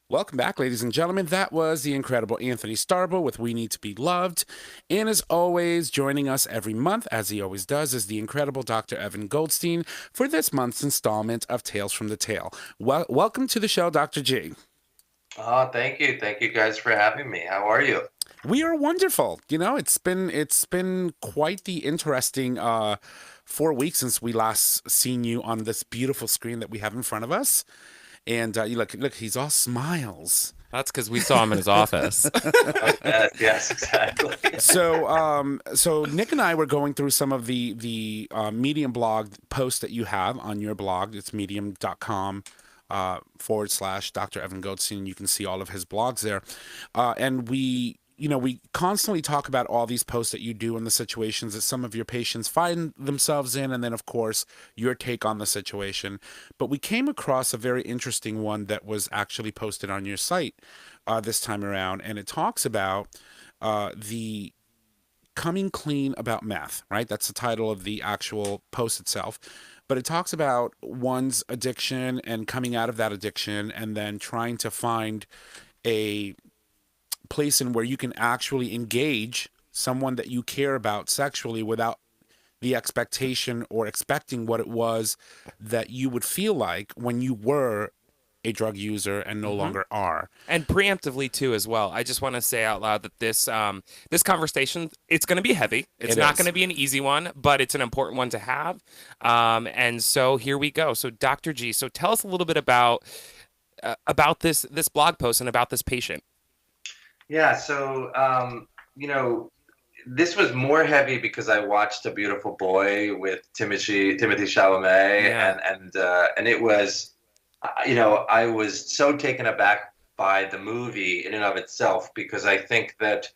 Welcome back, ladies and gentlemen. That was the incredible Anthony Starbo with We Need to Be Loved. And as always, joining us every month, as he always does, is the incredible Dr. Evan Goldstein for this month's installment of Tales from the Tail. Welcome to the show, Dr. G. Oh, thank you. Thank you guys for having me. How are you? We are wonderful. You know, it's been quite the interesting 4 weeks since we last seen you on this beautiful screen that we have in front of us. And you look, he's all smiles. That's because we saw him in his office. Yes, exactly. So Nick and I were going through some of the Medium blog posts that you have on your blog. It's medium.com / Dr. Evan Goldstein. You can see all of his blogs there. And we constantly talk about all these posts that you do and the situations that some of your patients find themselves in, and then, of course, your take on the situation. But we came across a very interesting one that was actually posted on your site this time around, and it talks about the coming clean about meth, right? That's the title of the actual post itself. But it talks about one's addiction and coming out of that addiction and then trying to find a place in where you can actually engage someone that you care about sexually without the expectation or expecting what it was that you would feel like when you were a drug user and no longer are. And preemptively too, as well. I just want to say out loud that this this conversation, it's going to be heavy. It's not going to be an easy one, but it's an important one to have. And so here we go. So Dr. G, so tell us a little bit about this blog post and about this patient. Yeah, so this was more heavy because I watched A Beautiful Boy with Timothy Chalamet, and it was, I was so taken aback by the movie in and of itself, because I think that,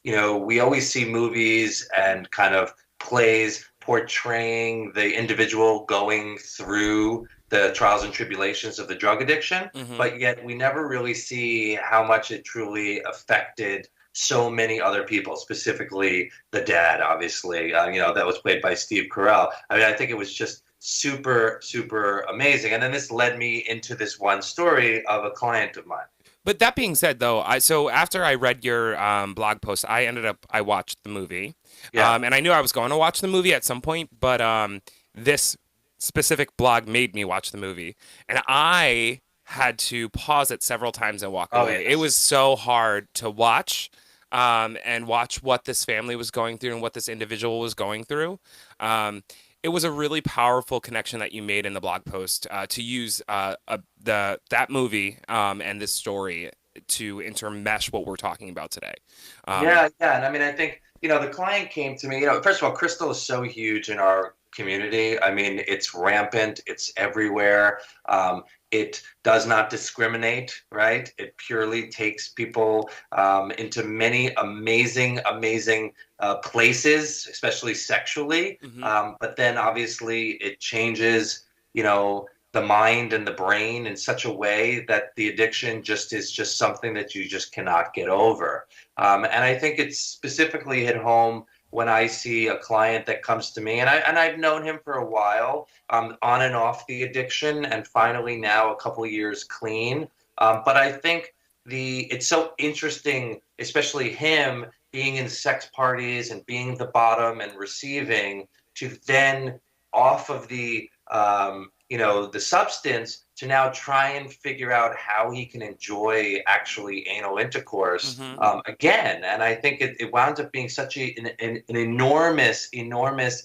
we always see movies and kind of plays portraying the individual going through the trials and tribulations of the drug addiction, but yet we never really see how much it truly affected so many other people, specifically the dad, obviously, that was played by Steve Carell. I mean, I think it was just super, super amazing. And then this led me into this one story of a client of mine. But that being said, though, so after I read your blog post, I watched the movie. Yeah. And I knew I was going to watch the movie at some point, but this specific blog made me watch the movie. And I had to pause it several times and walk away. Yes. It was so hard to watch and watch what this family was going through and what this individual was going through. It was a really powerful connection that you made in the blog post to use that movie and this story intermesh what we're talking about today. Yeah, and I mean, I think, the client came to me, first of all, Crystal is so huge in our community. I mean, it's rampant, it's everywhere. It does not discriminate, right? It purely takes people into many amazing, amazing places, especially sexually. But then obviously it changes, the mind and the brain in such a way that the addiction is just something that you just cannot get over. And I think it's specifically hit home when I see a client that comes to me, and I've known him for a while, on and off the addiction, and finally now a couple of years clean. But I think it's so interesting, especially him being in sex parties and being the bottom and receiving, to then off of the the substance, to now try and figure out how he can enjoy actually anal intercourse again. And I think it wound up being such an enormous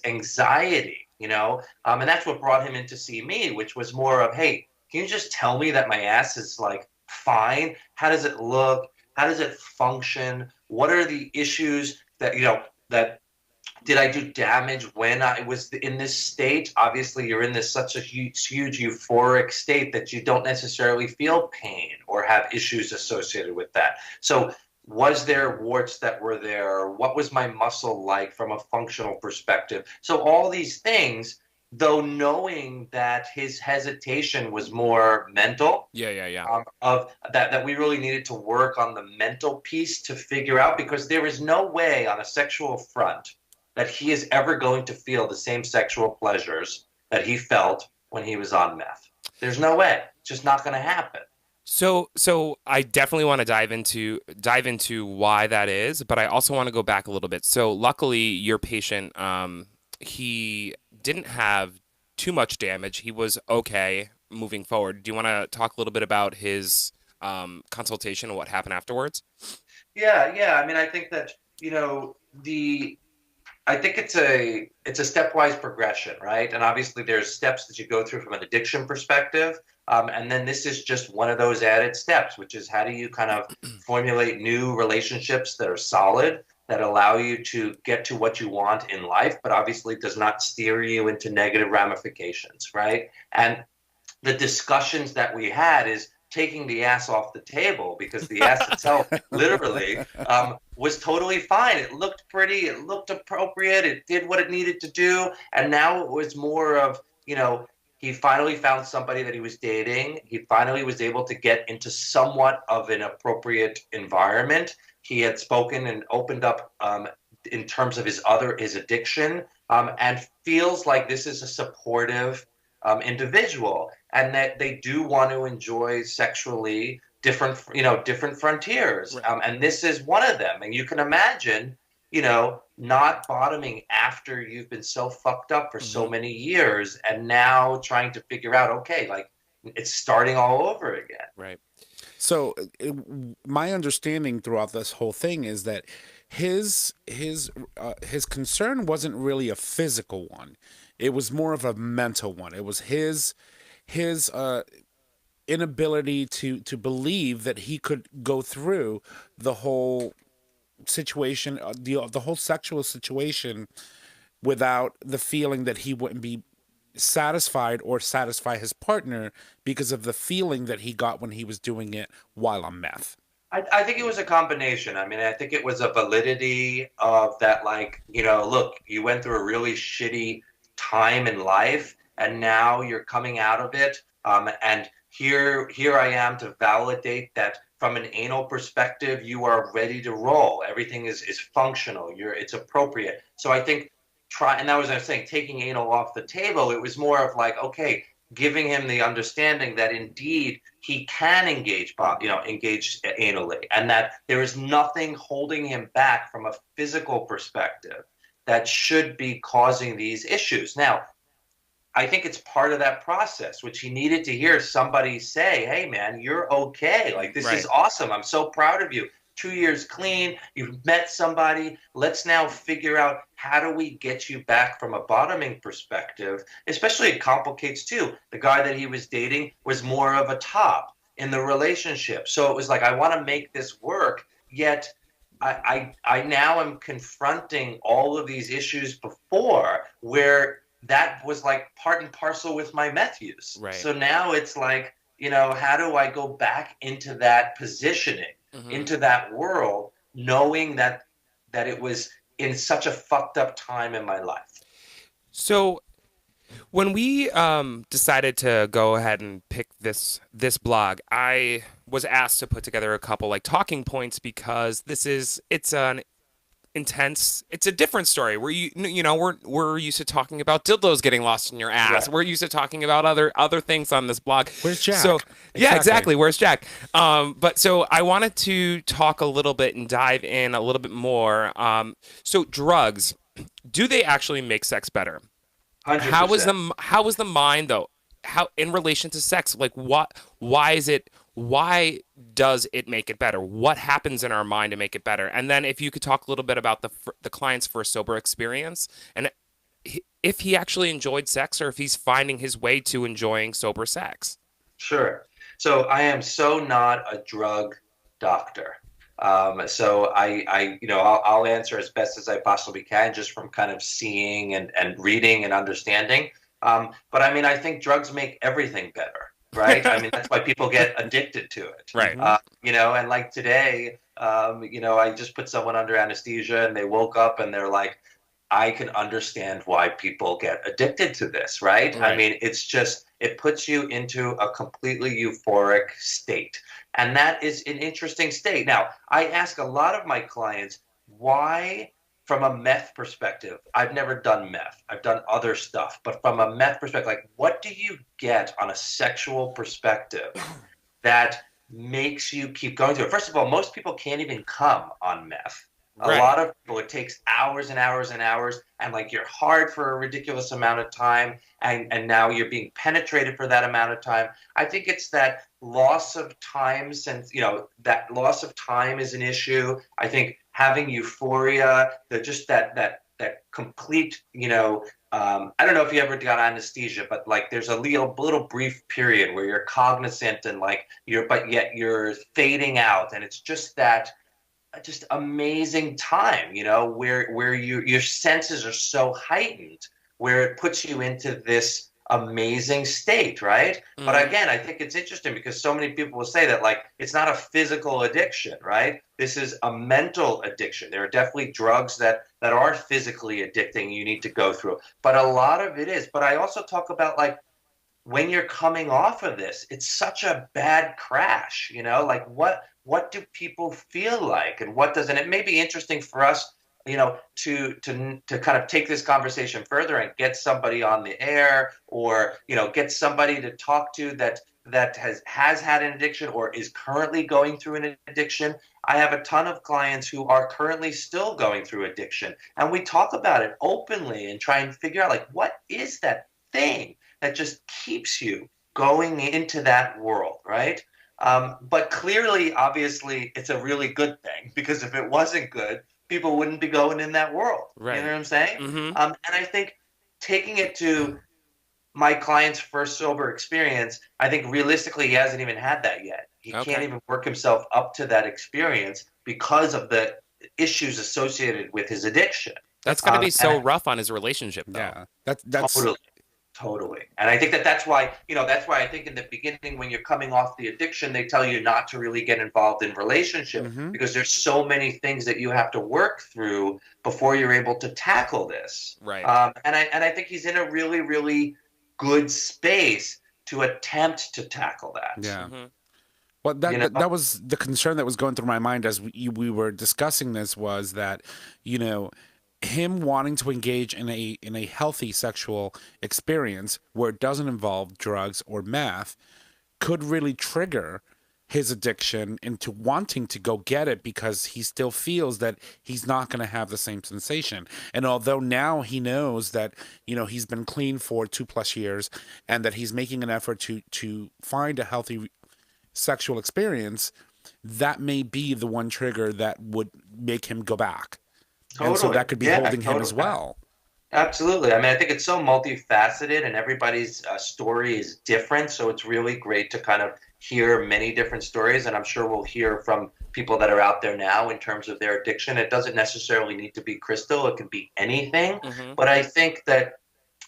anxiety, and that's what brought him in to see me, which was more of, hey, can you just tell me that my ass is like fine? How does it look? How does it function? What are the issues that, that did I do damage when I was in this state? Obviously, you're in such a huge euphoric state that you don't necessarily feel pain or have issues associated with that. So was there warts that were there? What was my muscle like from a functional perspective? So all these things, though knowing that his hesitation was more mental, of that we really needed to work on the mental piece to figure out, because there is no way on a sexual front that he is ever going to feel the same sexual pleasures that he felt when he was on meth. There's no way. It's just not going to happen. So I definitely want to dive into why that is, but I also want to go back a little bit. So luckily, your patient, he didn't have too much damage. He was okay moving forward. Do you want to talk a little bit about his consultation and what happened afterwards? Yeah. I mean, I think that I think it's a stepwise progression, right? And obviously there's steps that you go through from an addiction perspective. And then this is just one of those added steps, which is how do you kind of formulate new relationships that are solid, that allow you to get to what you want in life, but obviously does not steer you into negative ramifications, right? And the discussions that we had is taking the ass off the table, because the ass itself literally was totally fine. It looked pretty, it looked appropriate, it did what it needed to do. And now it was more of, he finally found somebody that he was dating. He finally was able to get into somewhat of an appropriate environment. He had spoken and opened up in terms of his addiction, and feels like this is a supportive individual, and that they do want to enjoy sexually different frontiers. Right. And this is one of them. And you can imagine, not bottoming after you've been so fucked up for so many years, and now trying to figure out, okay, like it's starting all over again. Right. So my understanding throughout this whole thing is that his concern wasn't really a physical one. It was more of a mental one. It was his inability to believe that he could go through the whole situation, the whole sexual situation, without the feeling that he wouldn't be satisfied or satisfy his partner because of the feeling that he got when he was doing it while on meth. I think it was a combination. I mean, I think it was a validity of that, like, look, you went through a really shitty time in life, and now you're coming out of it. And here I am to validate that from an anal perspective, you are ready to roll. Everything is functional. It's appropriate. So I think and that was, I was saying, taking anal off the table. It was more of like, okay, giving him the understanding that indeed he can engage anally, and that there is nothing holding him back from a physical perspective that should be causing these issues. Now, I think it's part of that process, which he needed to hear somebody say, hey, man, you're okay. Like, this is awesome. I'm so proud of you. 2 years clean. You've met somebody. Let's now figure out, how do we get you back from a bottoming perspective? Especially, it complicates too. The guy that he was dating was more of a top. in the relationship. So it was like, I want to make this work, yet I now am confronting all of these issues before, where that was like part and parcel with my meth use. Right. So now it's like, how do I go back into that positioning, into that world, knowing that it was in such a fucked up time in my life? So when we decided to go ahead and pick this blog, I was asked to put together a couple like talking points, because it's a different story. We're used to talking about dildos getting lost in your ass. Right. We're used to talking about other things on this blog. Where's Jack? So yeah, Exactly. Where's Jack? But so I wanted to talk a little bit and dive in a little bit more. So drugs, do they actually make sex better? 100%. How is the mind though? How in relation to sex? Like why does it make it better? What happens in our mind to make it better? And then if you could talk a little bit about the client's first sober experience, and if he actually enjoyed sex, or if he's finding his way to enjoying sober sex. Sure. So I am so not a drug doctor. So I'll answer as best as I possibly can, just from kind of seeing and reading and understanding. But I mean, I think drugs make everything better, right? I mean, that's why people get addicted to it. Right. And like today, I just put someone under anesthesia and they woke up and they're like, I can understand why people get addicted to this, right? Right. I mean, it puts you into a completely euphoric state. And that is an interesting state. Now, I ask a lot of my clients, why, from a meth perspective, I've never done meth. I've done other stuff. But from a meth perspective, like, what do you get on a sexual perspective that makes you keep going through it? First of all, most people can't even come on meth. A Right. lot of people, it takes hours and hours and hours, and like you're hard for a ridiculous amount of time, and now you're being penetrated for that amount of time. I think it's that loss of time, since that loss of time is an issue. I think having euphoria, that complete, I don't know if you ever got anesthesia, but like there's a little brief period where you're cognizant and like but yet you're fading out, and it's just amazing time, where your senses are so heightened, where it puts you into this amazing state, right? But again, I think it's interesting because so many people will say that like it's not a physical addiction, right? This is a mental addiction. There are definitely drugs that are physically addicting you need to go through, but a lot of it is. But I also talk about like when you're coming off of this, it's such a bad crash, like what do people feel like, and what doesn't? It may be interesting for us, to kind of take this conversation further and get somebody on the air, or get somebody to talk to that has had an addiction or is currently going through an addiction. I have a ton of clients who are currently still going through addiction, and we talk about it openly and try and figure out like what is that thing that just keeps you going into that world, right? But clearly, obviously, it's a really good thing, because if it wasn't good, people wouldn't be going in that world. Right. You know what I'm saying? Mm-hmm. And I think taking it to my client's first sober experience, I think realistically he hasn't even had that yet. He can't even work himself up to that experience because of the issues associated with his addiction. That's got to be so rough on his relationship, though. Yeah, that's Totally. And I think that's why I think in the beginning, when you're coming off the addiction, they tell you not to really get involved in relationship, because there's so many things that you have to work through before you're able to tackle this. Right. And I think he's in a really, really good space to attempt to tackle that. Yeah. Mm-hmm. Well, that was the concern that was going through my mind as we were discussing this, was that, him wanting to engage in a healthy sexual experience where it doesn't involve drugs or meth could really trigger his addiction into wanting to go get it, because he still feels that he's not going to have the same sensation. And although now he knows that, he's been clean for 2+ years, and that he's making an effort to find a healthy sexual experience, that may be the one trigger that would make him go back. Totally. And so that could be holding him as well. Absolutely. I mean, I think it's so multifaceted, and everybody's story is different. So it's really great to kind of hear many different stories, and I'm sure we'll hear from people that are out there now in terms of their addiction. It doesn't necessarily need to be crystal, it can be anything. Mm-hmm. But I think that,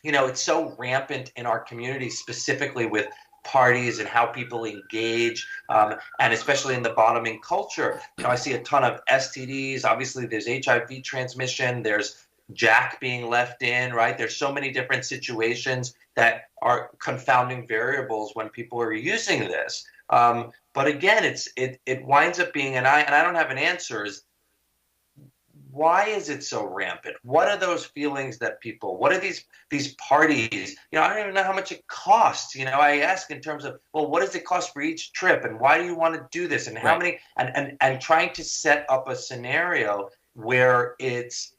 it's so rampant in our community, specifically with parties and how people engage, and especially in the bottoming culture. I see a ton of STDs. Obviously, there's HIV transmission. There's Jack being left in, right? There's so many different situations that are confounding variables when people are using this. But again, it winds up being, and I don't have an answer. Is why is it so rampant? What are those feelings that people? What are these parties? I don't even know how much it costs. I ask in terms of, well, what does it cost for each trip, and why do you want to do this, and how many, and trying to set up a scenario where it's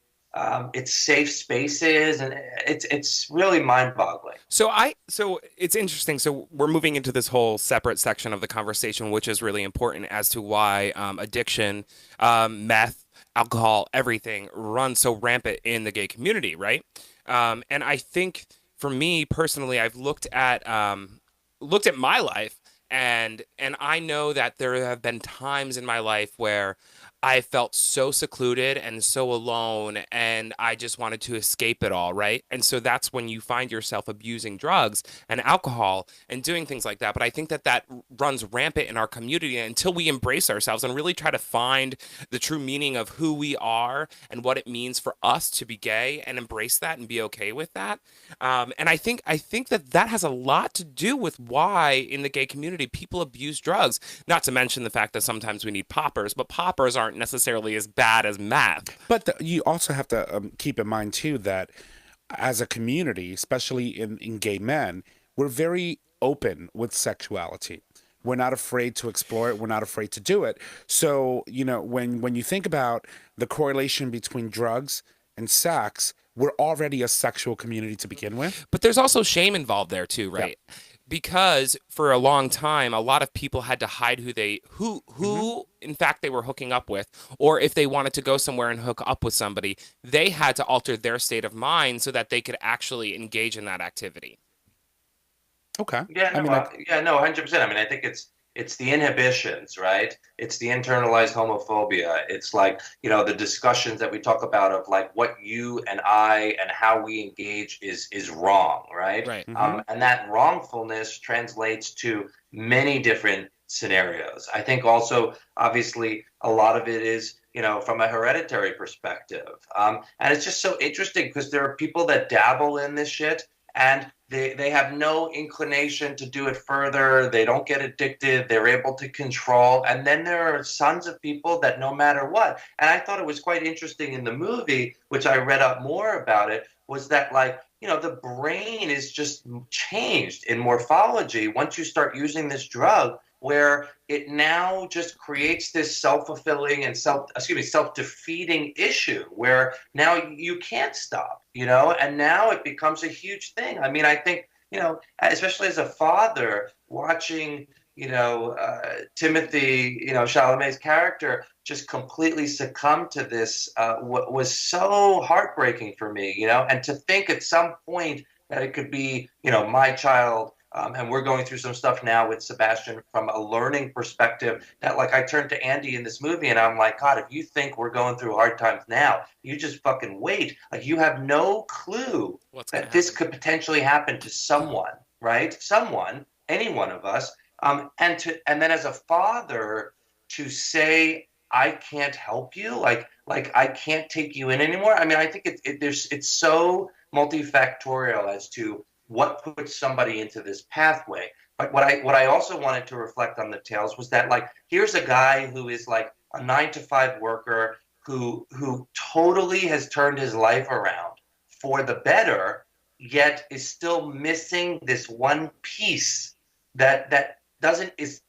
safe spaces, and it's really mind-boggling. So it's interesting. So we're moving into this whole separate section of the conversation, which is really important as to why addiction, meth, alcohol, everything runs so rampant in the gay community, right? And I think for me personally, I've looked at my life, and I know that there have been times in my life where I felt so secluded and so alone, and I just wanted to escape it all, right? And so that's when you find yourself abusing drugs and alcohol and doing things like that. But I think that runs rampant in our community until we embrace ourselves and really try to find the true meaning of who we are and what it means for us to be gay, and embrace that and be okay with that. And I think that has a lot to do with why in the gay community people abuse drugs. Not to mention the fact that sometimes we need poppers, but poppers aren't necessarily as bad as meth. But you also have to keep in mind too that as a community, especially in gay men, we're very open with sexuality. We're not afraid to explore it. We're not afraid to do it. So, when you think about the correlation between drugs and sex, we're already a sexual community to begin with. But there's also shame involved there too, right? Yeah. Because for a long time, a lot of people had to hide who in fact they were hooking up with, or if they wanted to go somewhere and hook up with somebody, they had to alter their state of mind so that they could actually engage in that activity. Okay. Yeah, no, 100%. I mean, I think it's the inhibitions, right? It's the internalized homophobia. It's like, the discussions that we talk about of like what you and I and how we engage is wrong, right? Right. Mm-hmm. And that wrongfulness translates to many different scenarios. I think also, obviously, a lot of it is, from a hereditary perspective. And it's just so interesting because there are people that dabble in this shit, and they have no inclination to do it further. They don't get addicted. They're able to control. And then there are sons of people that no matter what. And I thought it was quite interesting in the movie, which I read up more about it, was that the brain is just changed in morphology once you start using this drug, where it now just creates this self-fulfilling and self-defeating issue where now you can't stop, and now it becomes a huge thing. I mean, I think, especially as a father watching, Timothy, Chalamet's character just completely succumb to this, what was so heartbreaking for me, and to think at some point that it could be, my child. And we're going through some stuff now with Sebastian from a learning perspective that, like, I turned to Andy in this movie and I'm like, God, if you think we're going through hard times now, you just fucking wait. Like, you have no clue that this could potentially happen to someone, right? Someone, any one of us. And then as a father to say, I can't help you, like I can't take you in anymore. I mean, I think it's so multifactorial as to what puts somebody into this pathway. But what I also wanted to reflect on the tales was that, like, here's a guy who is like a 9-to-5 worker who totally has turned his life around for the better, yet is still missing this one piece that doesn't is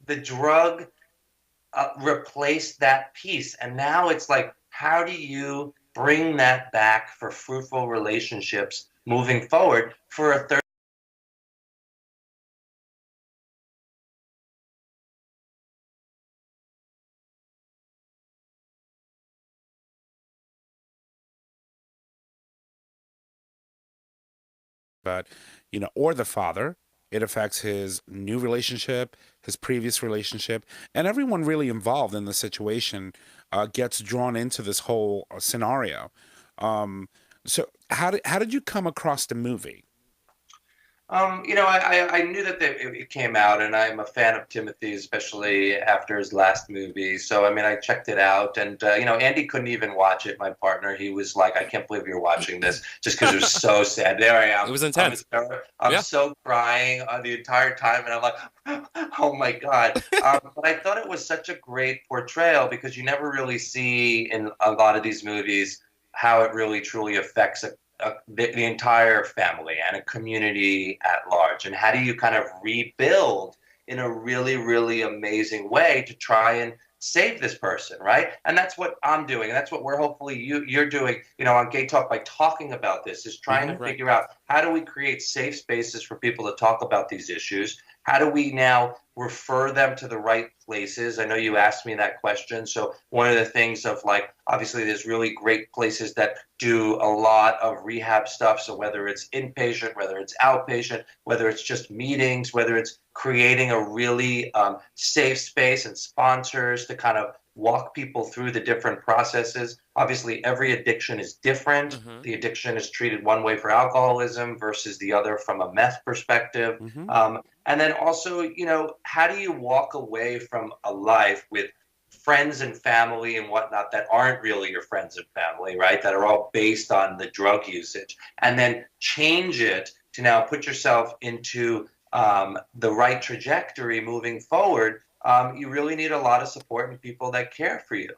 the drug replace that piece. And now it's like, how do you bring that back for fruitful relationships moving forward for a third? But, or the father, It affects his new relationship, his previous relationship, and everyone really involved in the situation gets drawn into this whole scenario. So how did you come across the movie? I knew that it came out, and I'm a fan of Timothy, especially after his last movie. So, I mean, I checked it out, and Andy couldn't even watch it. My partner, he was like, "I can't believe you're watching this," just because it was so sad. There I am. It was intense. I'm so crying the entire time, and I'm like, "Oh my God!" But I thought it was such a great portrayal because you never really see in a lot of these movies how it really truly affects the entire family and a community at large. And how do you kind of rebuild in a really, really amazing way to try and save this person, right? And that's what I'm doing. And that's what we're hopefully you're doing, on GayTalk by talking about this, is trying to figure out how do we create safe spaces for people to talk about these issues? How do we now refer them to the right places? I know you asked me that question. So one of the things of obviously there's really great places that do a lot of rehab stuff. So whether it's inpatient, whether it's outpatient, whether it's just meetings, whether it's creating a really safe space and sponsors to kind of walk people through the different processes. Obviously, every addiction is different. Mm-hmm. The addiction is treated one way for alcoholism versus the other from a meth perspective. Mm-hmm. And then also, how do you walk away from a life with friends and family and whatnot that aren't really your friends and family, right? That are all based on the drug usage, and then change it to now put yourself into the right trajectory moving forward. You really need a lot of support and people that care for you.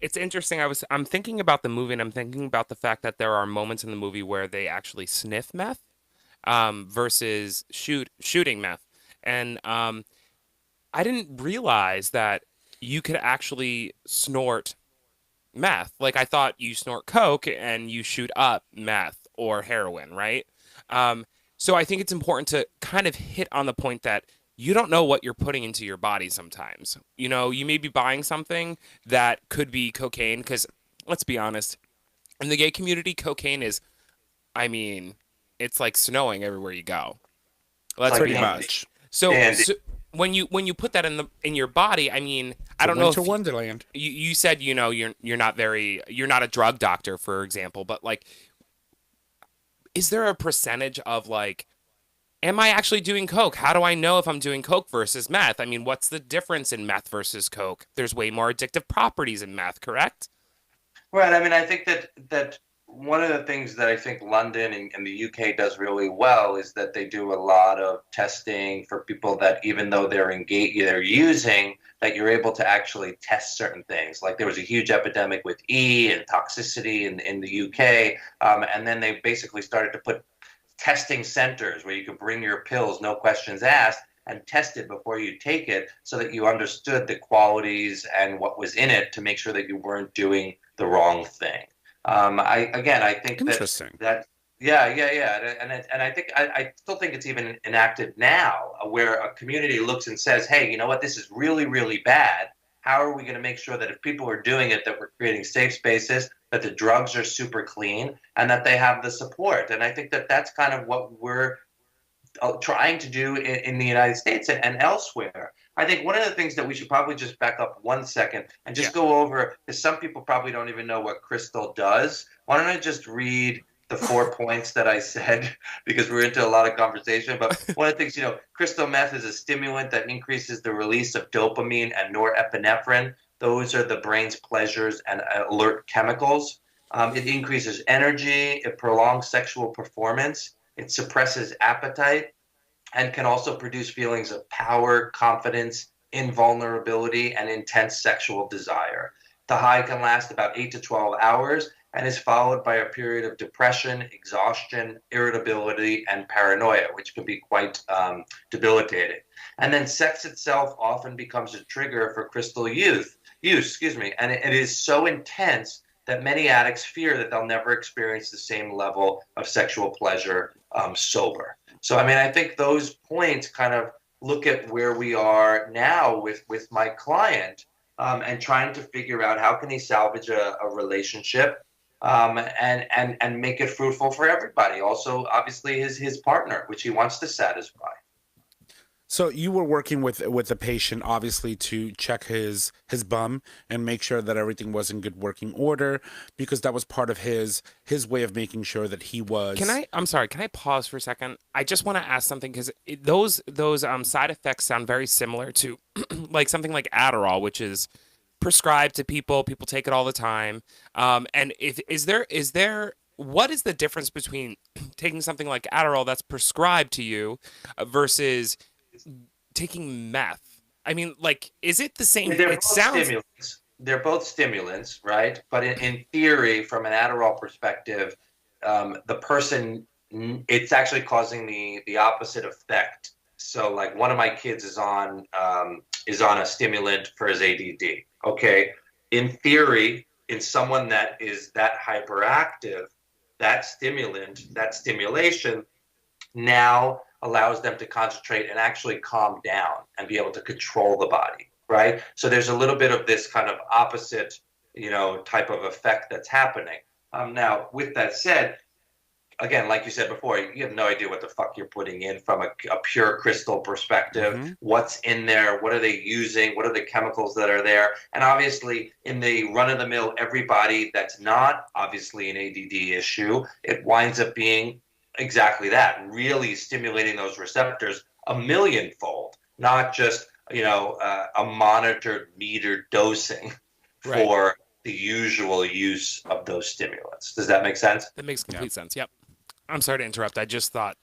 It's interesting. I'm thinking about the movie, and I'm thinking about the fact that there are moments in the movie where they actually sniff meth versus shooting meth. And I didn't realize that you could actually snort meth. Like, I thought you snort coke and you shoot up meth or heroin, right? So I think it's important to kind of hit on the point that you don't know what you're putting into your body sometimes. You may be buying something that could be cocaine, because let's be honest, in the gay community, cocaine is, it's like snowing everywhere you go. Let's pretty much. So when you put that in your body, I don't know if Wonderland. You said you're not a drug doctor, for example, but is there a percentage of am I actually doing coke? How do I know if I'm doing coke versus meth? What's the difference in meth versus coke? There's way more addictive properties in meth, correct? Right. I think that one of the things that I think London and the UK does really well is that they do a lot of testing for people that, even though they're using, that you're able to actually test certain things. Like there was a huge epidemic with E and toxicity in the UK. And then they basically started to put testing centers where you could bring your pills, no questions asked, and test it before you take it, so that you understood the qualities and what was in it to make sure that you weren't doing the wrong thing. I think that and I think I still think it's even enacted now, where a community looks and says, hey, you know what, this is really, really bad. How are we going to make sure that if people are doing it, that we're creating safe spaces, that the drugs are super clean, and that they have the support? And I think that that's kind of what we're trying to do in the United States and elsewhere. I think one of the things that we should probably just back up 1 second and just go over, because some people probably don't even know what crystal does. Why don't I just read the 4 points that I said, because we're into a lot of conversation. But one of the things, crystal meth is a stimulant that increases the release of dopamine and norepinephrine. Those are the brain's pleasures and alert chemicals. It increases energy. It prolongs sexual performance. It suppresses appetite and can also produce feelings of power, confidence, invulnerability, and intense sexual desire. The high can last about 8 to 12 hours and is followed by a period of depression, exhaustion, irritability, and paranoia, which can be quite debilitating. And then sex itself often becomes a trigger for crystal use, and it is so intense that many addicts fear that they'll never experience the same level of sexual pleasure sober. So, I think those points kind of look at where we are now with my client and trying to figure out how can he salvage a relationship and make it fruitful for everybody. Also, obviously, his partner, which he wants to satisfy. So you were working with the patient, obviously, to check his bum and make sure that everything was in good working order, because that was part of his way of making sure that he was. I'm sorry. Can I pause for a second? I just want to ask something because those side effects sound very similar to like something like Adderall, which is prescribed to people. People take it all the time. And if is there what is the difference between taking something like Adderall that's prescribed to you versus taking meth? I mean, like, is it the same? They're It both sounds. stimulants. They're both stimulants, right? But in theory, from an Adderall perspective, the person, it's actually causing the opposite effect. So, like, one of my kids is on a stimulant for his ADD. Okay, in theory, in someone that is that hyperactive, that stimulant, that stimulation, now allows them to concentrate and actually calm down and be able to control the body, right? So there's a little bit of this kind of opposite, type of effect that's happening. Now, with that said, again, like you said before, you have no idea what the fuck you're putting in from a pure crystal perspective. What's in there? What are they using? What are the chemicals that are there? And obviously, in the run-of-the-mill, everybody that's not obviously an ADD issue, it winds up being exactly that, really stimulating those receptors a millionfold, not just, a monitored metered dosing for the usual use of those stimulants. Does that make sense? That makes complete sense. Yep. I'm sorry to interrupt. I just thought.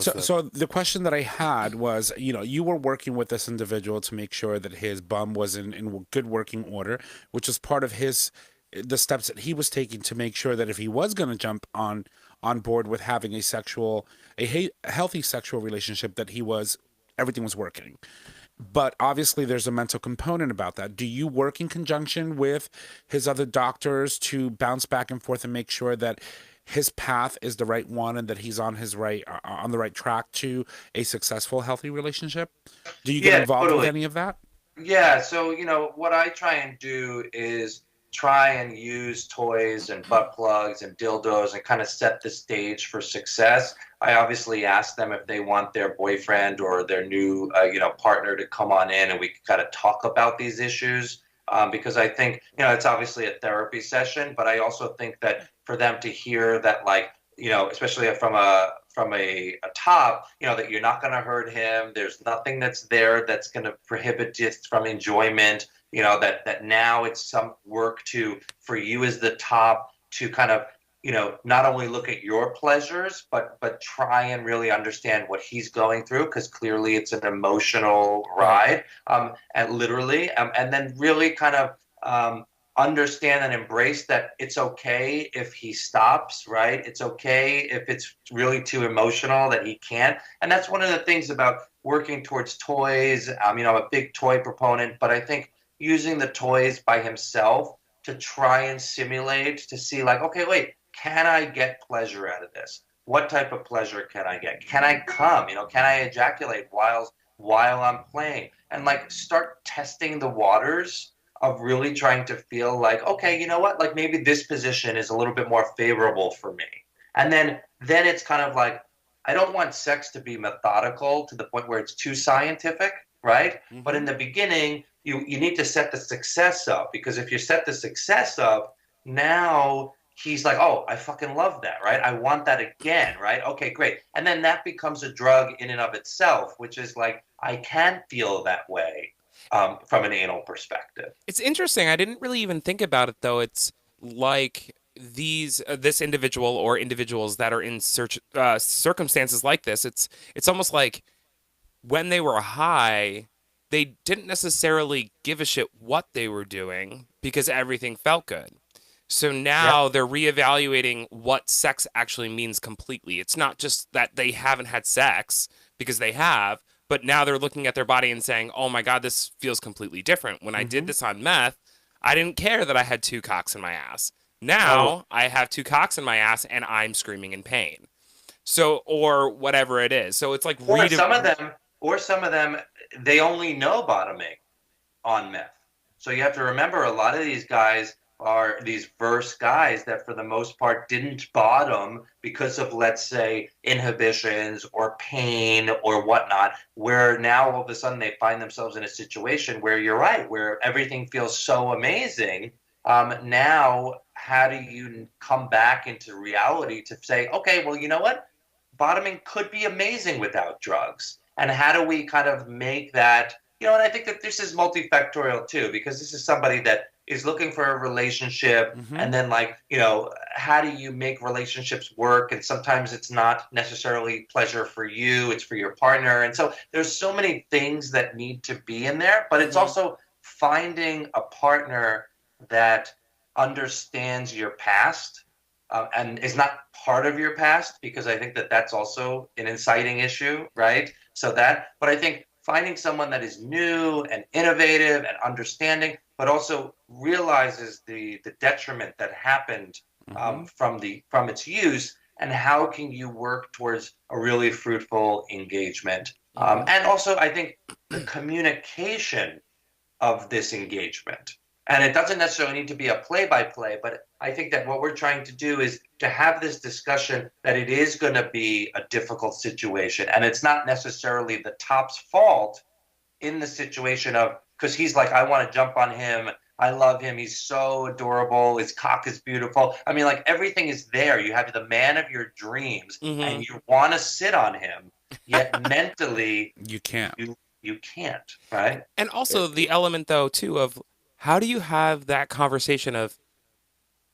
So the question that I had was, you were working with this individual to make sure that his bum was in good working order, which was part of the steps that he was taking to make sure that if he was going to jump on board with having a healthy sexual relationship, that everything was working. But obviously there's a mental component about that. Do you work in conjunction with his other doctors to bounce back and forth and make sure that his path is the right one and that he's on the right track to a successful, healthy relationship? Do you get involved with any of that? Yeah. So, what I try and do is try and use toys and butt plugs and dildos and kind of set the stage for success. I obviously ask them if they want their boyfriend or their new, partner to come on in and we can kind of talk about these issues. Because I think, it's obviously a therapy session, but I also think that for them to hear that, like, especially from a top, that you're not going to hurt him. There's nothing that's there that's going to prohibit just from enjoyment. That now it's some work for you as the top to kind of, not only look at your pleasures, but try and really understand what he's going through, because clearly it's an emotional ride, and literally, and then really kind of understand and embrace that it's okay if he stops, right? It's okay if it's really too emotional that he can't. And that's one of the things about working towards toys. I'm a big toy proponent, but I think using the toys by himself to try and simulate, to see like, okay, wait, can I get pleasure out of this? What type of pleasure can I get? Can I come? Can I ejaculate while I'm playing? And like start testing the waters of really trying to feel like, okay, you know what? Like maybe this position is a little bit more favorable for me. And then it's kind of like, I don't want sex to be methodical to the point where it's too scientific, right? Mm-hmm. But in the beginning, you need to set the success up, because if you set the success up, now he's like, oh, I fucking love that, right? I want that again, right? Okay, great. And then that becomes a drug in and of itself, which is like, I can feel that way from an anal perspective. It's interesting. I didn't really even think about it, though. It's like this individual or individuals that are in circumstances like this. It's almost like when they were high, they didn't necessarily give a shit what they were doing because everything felt good. So now they're reevaluating what sex actually means completely. It's not just that they haven't had sex, because they have, but now they're looking at their body and saying, oh my God, this feels completely different. When I did this on meth, I didn't care that I had 2 cocks in my ass. Now I have 2 cocks in my ass and I'm screaming in pain. So, or whatever it is. So it's like, some of them, they only know bottoming on meth. So you have to remember, a lot of these guys, are these verse guys that for the most part didn't bottom because of, let's say, inhibitions or pain or whatnot, where now all of a sudden they find themselves in a situation where you're right, where everything feels so amazing. Now, how do you come back into reality to say, okay, well, you know what? Bottoming could be amazing without drugs. And how do we kind of make that, and I think that this is multifactorial too, because this is somebody that is looking for a relationship. And then how do you make relationships work? And sometimes it's not necessarily pleasure for you, it's for your partner. And so there's so many things that need to be in there, but it's also finding a partner that understands your past and is not part of your past, because I think that that's also an inciting issue, right? But I think finding someone that is new and innovative and understanding, but also realizes the detriment that happened from its use, and how can you work towards a really fruitful engagement. And also, I think the communication of this engagement. And it doesn't necessarily need to be a play-by-play, but I think that what we're trying to do is to have this discussion that it is going to be a difficult situation. And it's not necessarily the top's fault in the situation of, because he's like, I want to jump on him. I love him. He's so adorable. His cock is beautiful. I mean, like, everything is there. You have the man of your dreams and you want to sit on him, yet mentally you can't. You can't, right? And also the element, though, too, of how do you have that conversation of,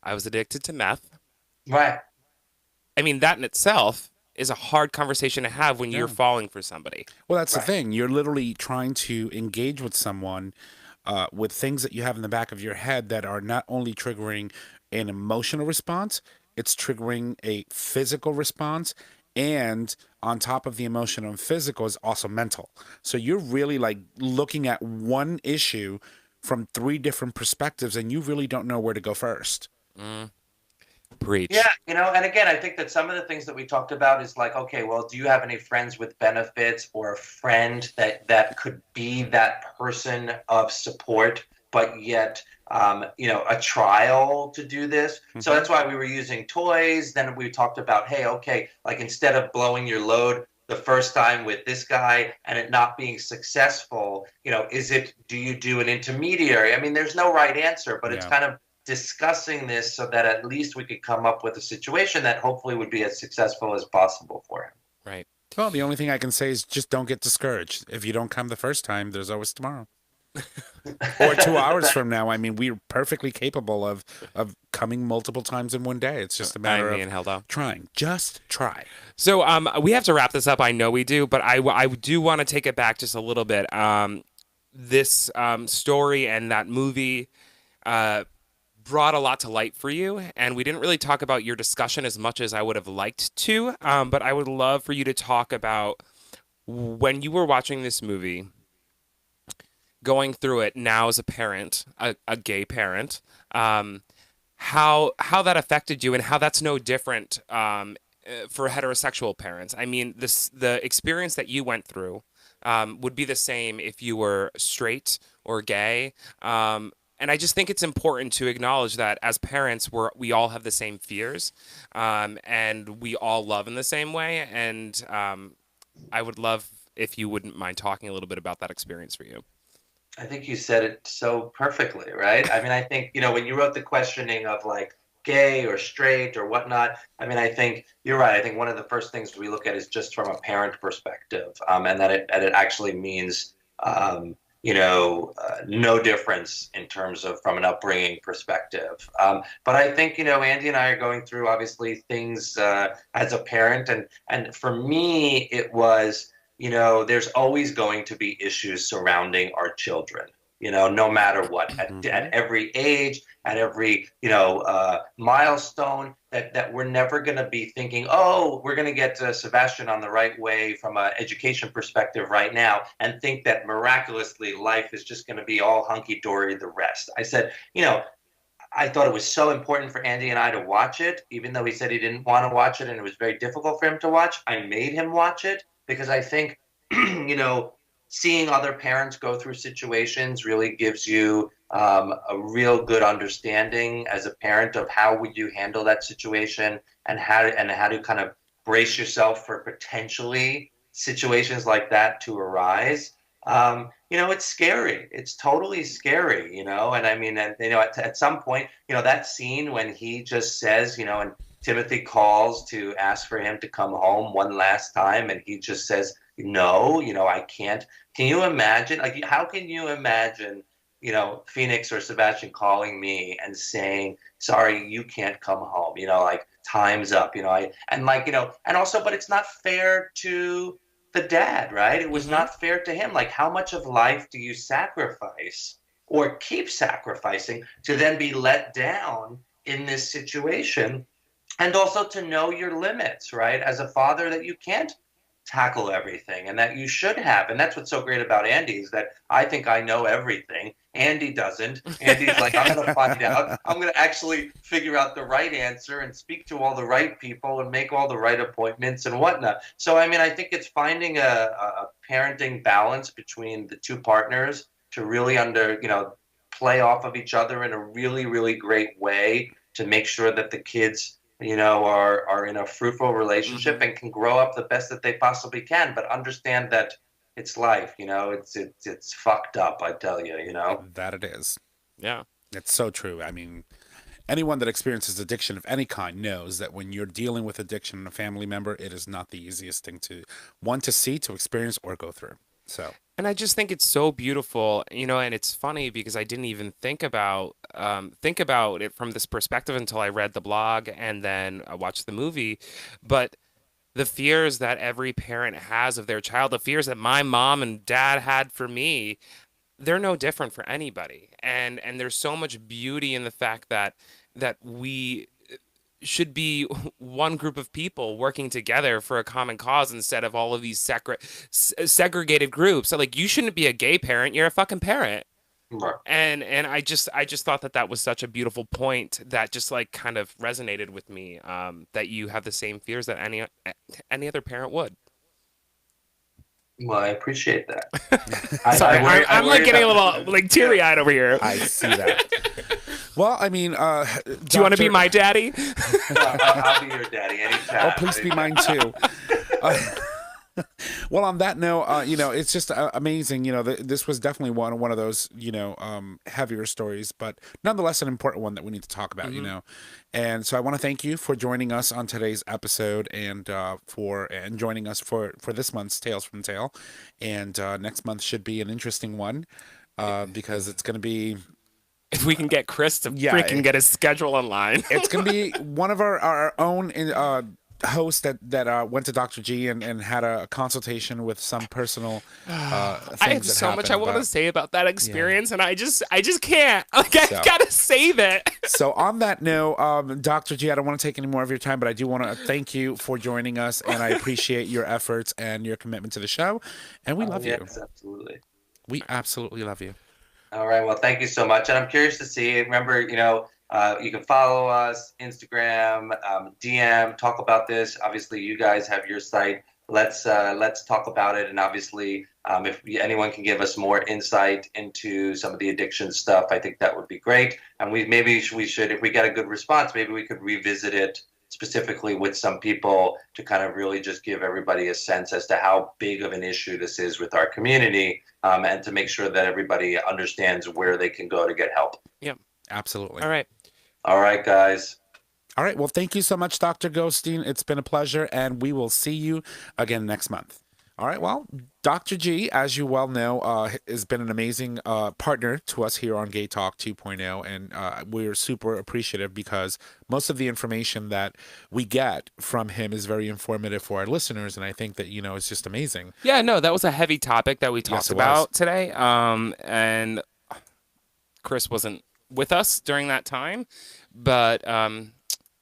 I was addicted to meth. Right. I mean, that in itself is a hard conversation to have when you're falling for somebody. Well, that's the thing. You're literally trying to engage with someone with things that you have in the back of your head that are not only triggering an emotional response, it's triggering a physical response. And on top of the emotional and physical is also mental. So you're really like looking at one issue from 3 different perspectives, and you really don't know where to go first. Preach. Yeah, and again, I think that some of the things that we talked about is like, okay, well, do you have any friends with benefits, or a friend that could be that person of support, but yet, a trial to do this? So that's why we were using toys. Then we talked about, hey, okay, like, instead of blowing your load the first time with this guy and it not being successful, do you do an intermediary? I mean, there's no right answer, but it's kind of discussing this so that at least we could come up with a situation that hopefully would be as successful as possible for him. Right. Well, the only thing I can say is just don't get discouraged. If you don't come the first time, there's always tomorrow. Or 2 hours from now. I mean, we're perfectly capable of coming multiple times in one day. It's just a matter of trying. Just try. So we have to wrap this up. I know we do, but I do want to take it back just a little bit. This story and that movie brought a lot to light for you, and we didn't really talk about your discussion as much as I would have liked to, but I would love for you to talk about when you were watching this movie, going through it now as a parent, a gay parent, how that affected you and how that's no different for heterosexual parents. I mean, the experience that you went through would be the same if you were straight or gay. And I just think it's important to acknowledge that as parents, we all have the same fears, and we all love in the same way. And I would love if you wouldn't mind talking a little bit about that experience for you. I think you said it so perfectly, right? I mean, I think, when you wrote the questioning of like gay or straight or whatnot, I mean, I think you're right. I think one of the first things we look at is just from a parent perspective, and that it actually means, no difference in terms of from an upbringing perspective. But I think, Andy and I are going through obviously things as a parent. And for me, it was, there's always going to be issues surrounding our children, no matter what, at every age, at every, milestone, that we're never going to be thinking, oh, we're going to get Sebastian on the right way from an education perspective right now, and think that miraculously life is just going to be all hunky-dory the rest. I said, I thought it was so important for Andy and I to watch it, even though he said he didn't want to watch it and it was very difficult for him to watch. I made him watch it because I think, seeing other parents go through situations really gives you a real good understanding as a parent of how would you handle that situation, and how to kind of brace yourself for potentially situations like that to arise. It's scary. It's totally scary, and I mean, and, at some point, that scene when he just says, and Timothy calls to ask for him to come home one last time, and he just says, no, I can't. Can you imagine? Like, how can you imagine, Phoenix or Sebastian calling me and saying, sorry, you can't come home, like, time's up, and also, but it's not fair to the dad, right? It was not fair to him. Like, how much of life do you sacrifice or keep sacrificing to then be let down in this situation? And also to know your limits, right? As a father, that you can't tackle everything, and that you should have. And that's what's so great about Andy, is that I think I know everything. Andy doesn't. Andy's like, I'm going to find out. I'm going to actually figure out the right answer and speak to all the right people and make all the right appointments and whatnot. So, I mean, I think it's finding a parenting balance between the two partners to really play off of each other in a really, really great way to make sure that the kids are in a fruitful relationship and can grow up the best that they possibly can, but understand that it's life, it's fucked up, I tell you, That it is. Yeah. It's so true. I mean, anyone that experiences addiction of any kind knows that when you're dealing with addiction in a family member, it is not the easiest thing to see, to experience, or go through. So. And I just think it's so beautiful, and it's funny because I didn't even think about it from this perspective until I read the blog and then I watched the movie. But the fears that every parent has of their child, the fears that my mom and dad had for me, they're no different for anybody. And there's so much beauty in the fact that we should be one group of people working together for a common cause instead of all of these segregated groups. So, like, you shouldn't be a gay parent, you're a fucking parent. Right. And I just thought that was such a beautiful point that just like kind of resonated with me, that you have the same fears that any other parent would. Well, I appreciate that. Sorry, I'm like getting a little like teary-eyed over here. I see that. Well, I mean, do you want to be my daddy? I'll be your daddy anytime. Oh, please be mine too. Well, on that note, it's just amazing. This was definitely one of those, heavier stories, but nonetheless an important one that we need to talk about. And so I want to thank you for joining us on today's episode and joining us for this month's Tales from the Tail. And next month should be an interesting one because it's going to be. If we can get Chris to freaking get his schedule online. It's going to be one of our own host that went to Dr. G and had a consultation with some personal things. I have so much I want to say about that experience, and I just can't. Like, I've got to save it. So on that note, Dr. G, I don't want to take any more of your time, but I do want to thank you for joining us, and I appreciate your efforts and your commitment to the show, and we love you. Yes, absolutely. We absolutely love you. All right. Well, thank you so much. And I'm curious to see, remember, you can follow us, Instagram, DM, talk about this. Obviously, you guys have your site. Let's talk about it. And obviously, if anyone can give us more insight into some of the addiction stuff, I think that would be great. And we should, if we get a good response, maybe we could revisit it specifically with some people to kind of really just give everybody a sense as to how big of an issue this is with our community, and to make sure that everybody understands where they can go to get help. Yeah, absolutely. All right, guys. All right. Well, thank you so much, Dr. Goldstein. It's been a pleasure, and we will see you again next month. All right. Well, Dr. G, as you well know, has been an amazing partner to us here on GayTalk 2.0, and we're super appreciative because most of the information that we get from him is very informative for our listeners, and I think that, it's just amazing. Yeah, no, that was a heavy topic that we talked about today, and Chris wasn't with us during that time, but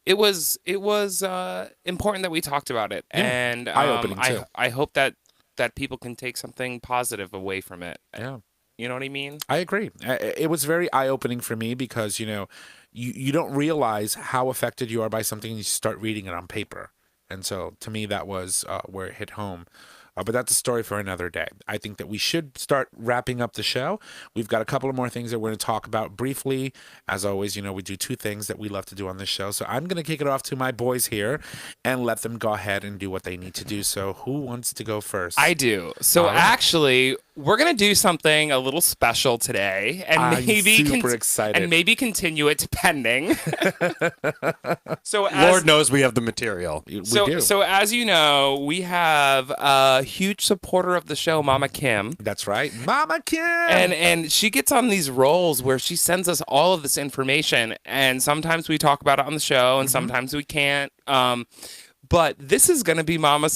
it was important that we talked about it, and eye-opening too. I hope that people can take something positive away from it. Yeah. You know what I mean? I agree. It was very eye-opening for me because, you don't realize how affected you are by something and you start reading it on paper. And so to me, that was where it hit home. But that's a story for another day. I think that we should start wrapping up the show. We've got a couple of more things that we're going to talk about briefly. As always, we do 2 things that we love to do on this show. So I'm going to kick it off to my boys here and let them go ahead and do what they need to do. So who wants to go first? I do. So actually, we're going to do something a little special today. And I'm maybe super excited. And maybe continue it depending. Lord knows we have the material. We do. So as you know, we have a huge supporter of the show, Mama Kim. That's right. Mama Kim! And she gets on these roles where she sends us all of this information. And sometimes we talk about it on the show, and sometimes we can't. But this is going to be Mama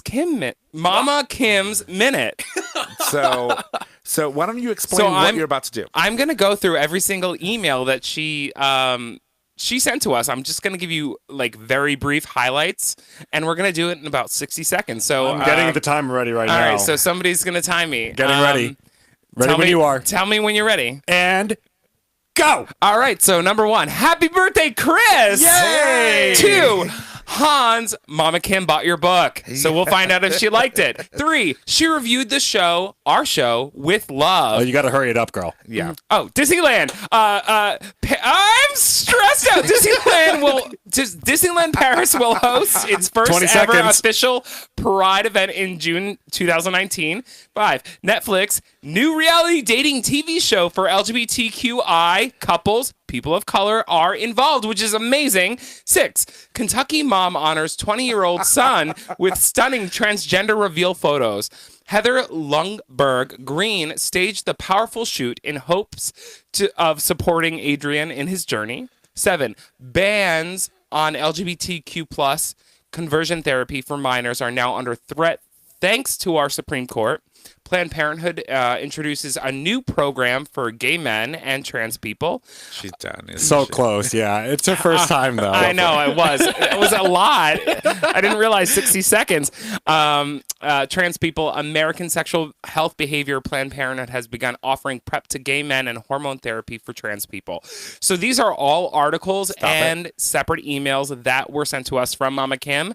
Kim's Minute. So why don't you explain what you're about to do? I'm going to go through every single email that she sent to us. I'm just going to give you like very brief highlights, and we're going to do it in about 60 seconds. So I'm getting the timer ready right now. All right, so somebody's going to time me. Getting ready. Ready when you are. Tell me when you're ready. And go! All right, so number 1, happy birthday, Chris! Yay! 2, Hans, Mama Kim bought your book, so we'll find out if she liked it. 3, she reviewed the show, our show, with love. Oh, you got to hurry it up, girl. Yeah. Oh, Disneyland. I'm stressed out. Disneyland Paris will host its first 20 ever seconds. official Pride event in June 2019. 5, Netflix, new reality dating TV show for LGBTQI couples. People of color are involved, which is amazing. 6, Kentucky mom honors 20-year-old son with stunning transgender reveal photos. Heather Lundberg Green staged the powerful shoot in hopes of supporting Adrian in his journey. 7, bans on LGBTQ+ conversion therapy for minors are now under threat thanks to our Supreme Court. Planned Parenthood introduces a new program for gay men and trans people. She's done. So close, yeah. It's her first time, though. I know, it was. It was a lot. I didn't realize 60 seconds. Trans people, American Sexual Health Behavior Planned Parenthood has begun offering PrEP to gay men and hormone therapy for trans people. So these are all articles separate emails that were sent to us from Mama Kim.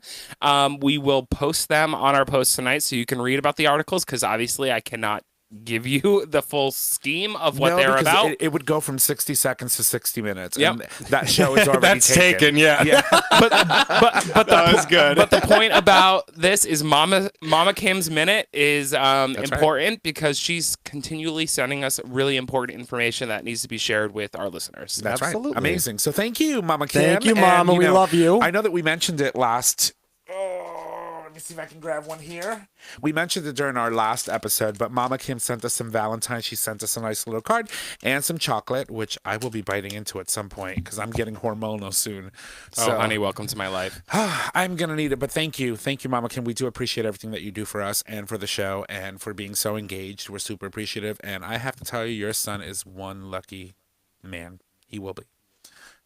We will post them on our post tonight so you can read about the articles, because obviously I cannot give you the full scheme of what they're about. It would go from 60 seconds to 60 minutes. Yep. And that show is already That's taken, yeah. But That was good. But the point about this is Mama Kim's Minute is important because she's continually sending us really important information that needs to be shared with our listeners. That's Absolutely. right. Amazing. So thank you, Mama Kim. Thank you, And, Mama. We love you. I know that we mentioned it last... let me see if I can grab one here. We mentioned it during our last episode, but Mama Kim sent us some Valentine's. She sent us a nice little card and some chocolate, which I will be biting into at some point because I'm getting hormonal soon. So, Oh, honey, welcome to my life. I'm going to need it, but thank you. Thank you, Mama Kim. We do appreciate everything that you do for us and for the show and for being so engaged. We're super appreciative. And I have to tell you, your son is one lucky man. He will be.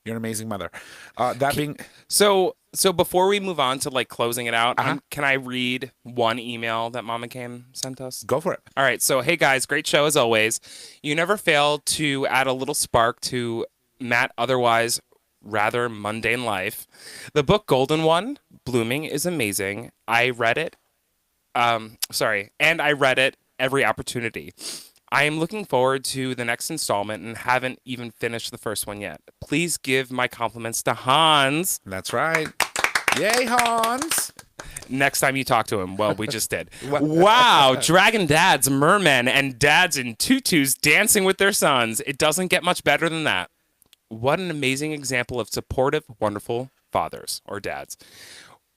You're an amazing mother. So before we move on to like closing it out, can I read one email that Mama Kim sent us? Go for it. All right. So, hey guys, great show as always. You never fail to add a little spark to Matt otherwise rather mundane life. The book Golden One, Blooming, is amazing. I read it. And I read it every opportunity. I am looking forward to the next installment and haven't even finished the first one yet. Please give my compliments to Hans. That's right. Yay, Hans. Next time you talk to him. Well, we just did. Wow. Dragon dads, mermen, and dads in tutus dancing with their sons. It doesn't get much better than that. What an amazing example of supportive, wonderful fathers or dads.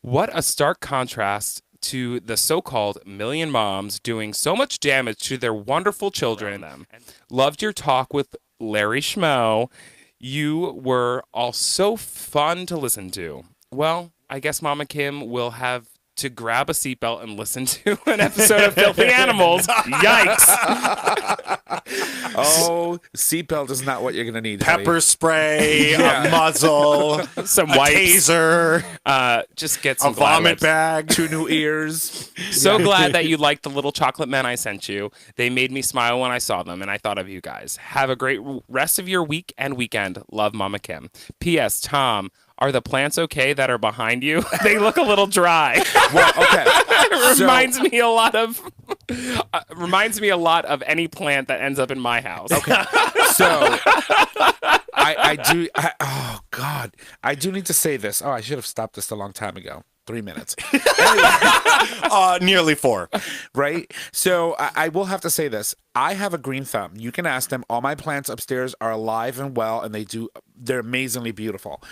What a stark contrast to the so-called million moms doing so much damage to their wonderful children. Loved your talk with Larry Schmo. You were all so fun to listen to. Well, I guess Mama Kim will have to grab a seatbelt and listen to an episode of Filthy Animals. Yikes. Oh, seatbelt is not what you're going to need. Pepper spray, a muzzle, Some a wipes. taser, Just get a some vomit Glad bag. 2 new ears. So glad that you liked the little chocolate men I sent you. They made me smile when I saw them, and I thought of you guys. Have a great rest of your week and weekend. Love, Mama Kim. P.S. Tom, are the plants okay that are behind you? They look a little dry. Well, okay. It So- reminds me a lot of any plant that ends up in my house. Okay. So oh God, I do need to say this. Oh, I should have stopped this a long time ago. 3 minutes. Nearly 4. Right? So I will have to say this. I have a green thumb. You can ask them. All my plants upstairs are alive and well, and they're amazingly beautiful.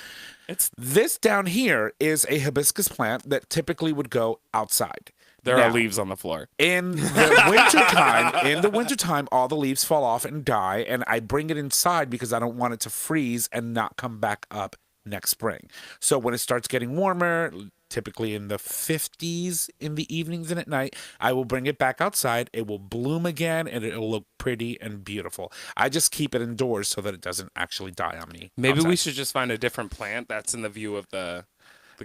This down here is a hibiscus plant that typically would go outside. There Now, are leaves on the floor. In the wintertime, all the leaves fall off and die, and I bring it inside because I don't want it to freeze and not come back up next spring. So when it starts getting warmer, typically in the 50s in the evenings and at night, I will bring it back outside. It will bloom again, and it'll look pretty and beautiful. I just keep it indoors so that it doesn't actually die on me. Maybe outside. we should just find a different plant that's in the view of the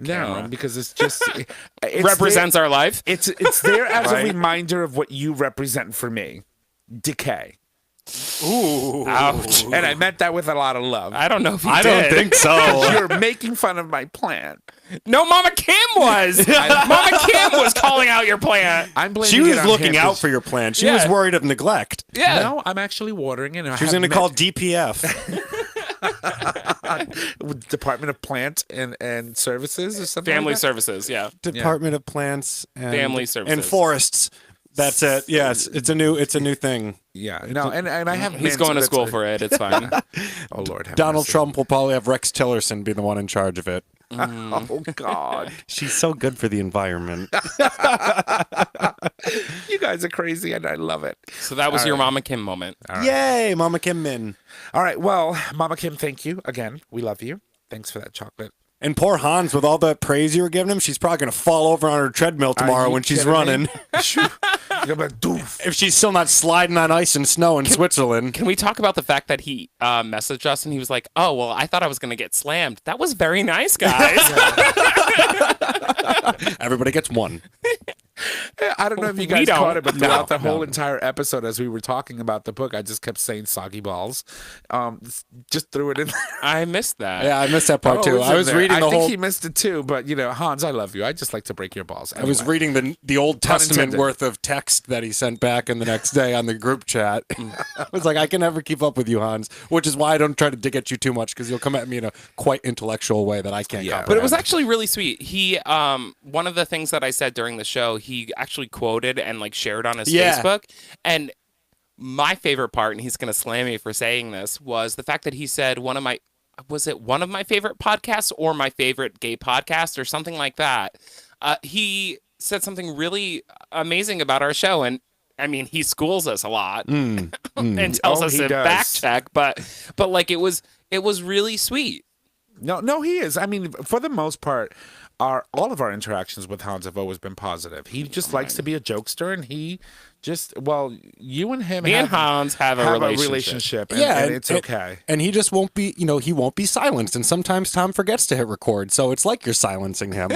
camera. No, because it's just it Represents our life. It's there as Right. a reminder of what you represent for me. Decay. Ooh. Ouch. And I meant that with a lot of love. I don't know if you I did. don't think so. You're making fun of my plant. No, Mama Kim was. Mama Kim was calling out your plant. I'm blaming She was it on looking him out 'cause- for your plan. She Yeah. was worried of neglect. Yeah. No, I'm actually watering it. She was going to call DPF. Department of Plant and Services or something. Family like that? services, yeah. Department of Plants and Family Services. and Forests. That's it. Yes, it's a new thing. Yeah. No, and I have. He's going to school for it. It's fine. Oh Lord. have Donald mercy. Trump will probably have Rex Tillerson be the one in charge of it. Oh God. She's so good for the environment. You guys are crazy, and I love it. So that was your Mama Kim moment. Yay, Mama Kim Min. All right. Well, Mama Kim, thank you again. We love you. Thanks for that chocolate. And poor Hans, with all that praise you were giving him, she's probably going to fall over on her treadmill tomorrow you when she's kidding me? running. You're gonna be like, doof. If she's still not sliding on ice and snow in Switzerland. Can we talk about the fact that he messaged us and he was like, "Oh, well, I thought I was going to get slammed. That was very nice, guys." Everybody gets one. I don't know if you We guys don't. caught it, but throughout No, the whole no. entire episode, as we were talking about the book, I just kept saying "soggy balls." Just threw it in. I missed that. Yeah, I missed that part Oh, too. it's I in was there. reading the I think whole. he missed it too, but Hans, I love you. I just like to break your balls. I was Anyway. reading the Old Testament intended. worth of text that he sent back in the next day on the group chat. I was like, I can never keep up with you, Hans, which is why I don't try to dig at you too much because you'll come at me in a quite intellectual way that I can't comprehend. But it was actually really sweet. He, one of the things that I said during the show, he actually quoted and like shared on his Yeah. Facebook. And my favorite part, and he's going to slam me for saying this, was the fact that he said one of my favorite podcasts or my favorite gay podcast or something like that. He said something really amazing about our show. And I mean, he schools us a lot and tells us he to does. back check, but like it was really sweet. No, he is. I mean, for the most part, all of our interactions with Hans have always been positive. He just likes to be a jokester, and he just you and him Me and Hans have a relationship, and, Yeah, and it's okay. And he just won't be, he won't be silenced. And sometimes Tom forgets to hit record, so it's like you're silencing him.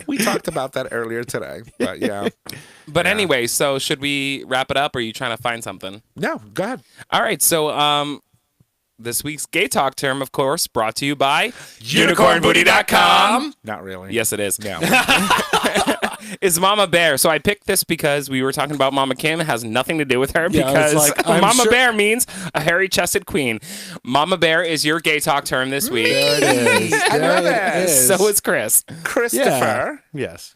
We talked about that earlier today, but yeah. But anyway, so should we wrap it up, or are you trying to find something? No, go ahead. All right, so this week's Gay Talk term, of course, brought to you by unicornbooty.com. Not really. Yes, it is. No. Is Mama Bear. So I picked this because we were talking about Mama Kim. It has nothing to do with her Yeah, because it's like, I'm Mama sure- Bear means a hairy-chested queen. Mama Bear is your Gay Talk term this week. There it is. I There love it it. is. So is Chris. Christopher, Yes.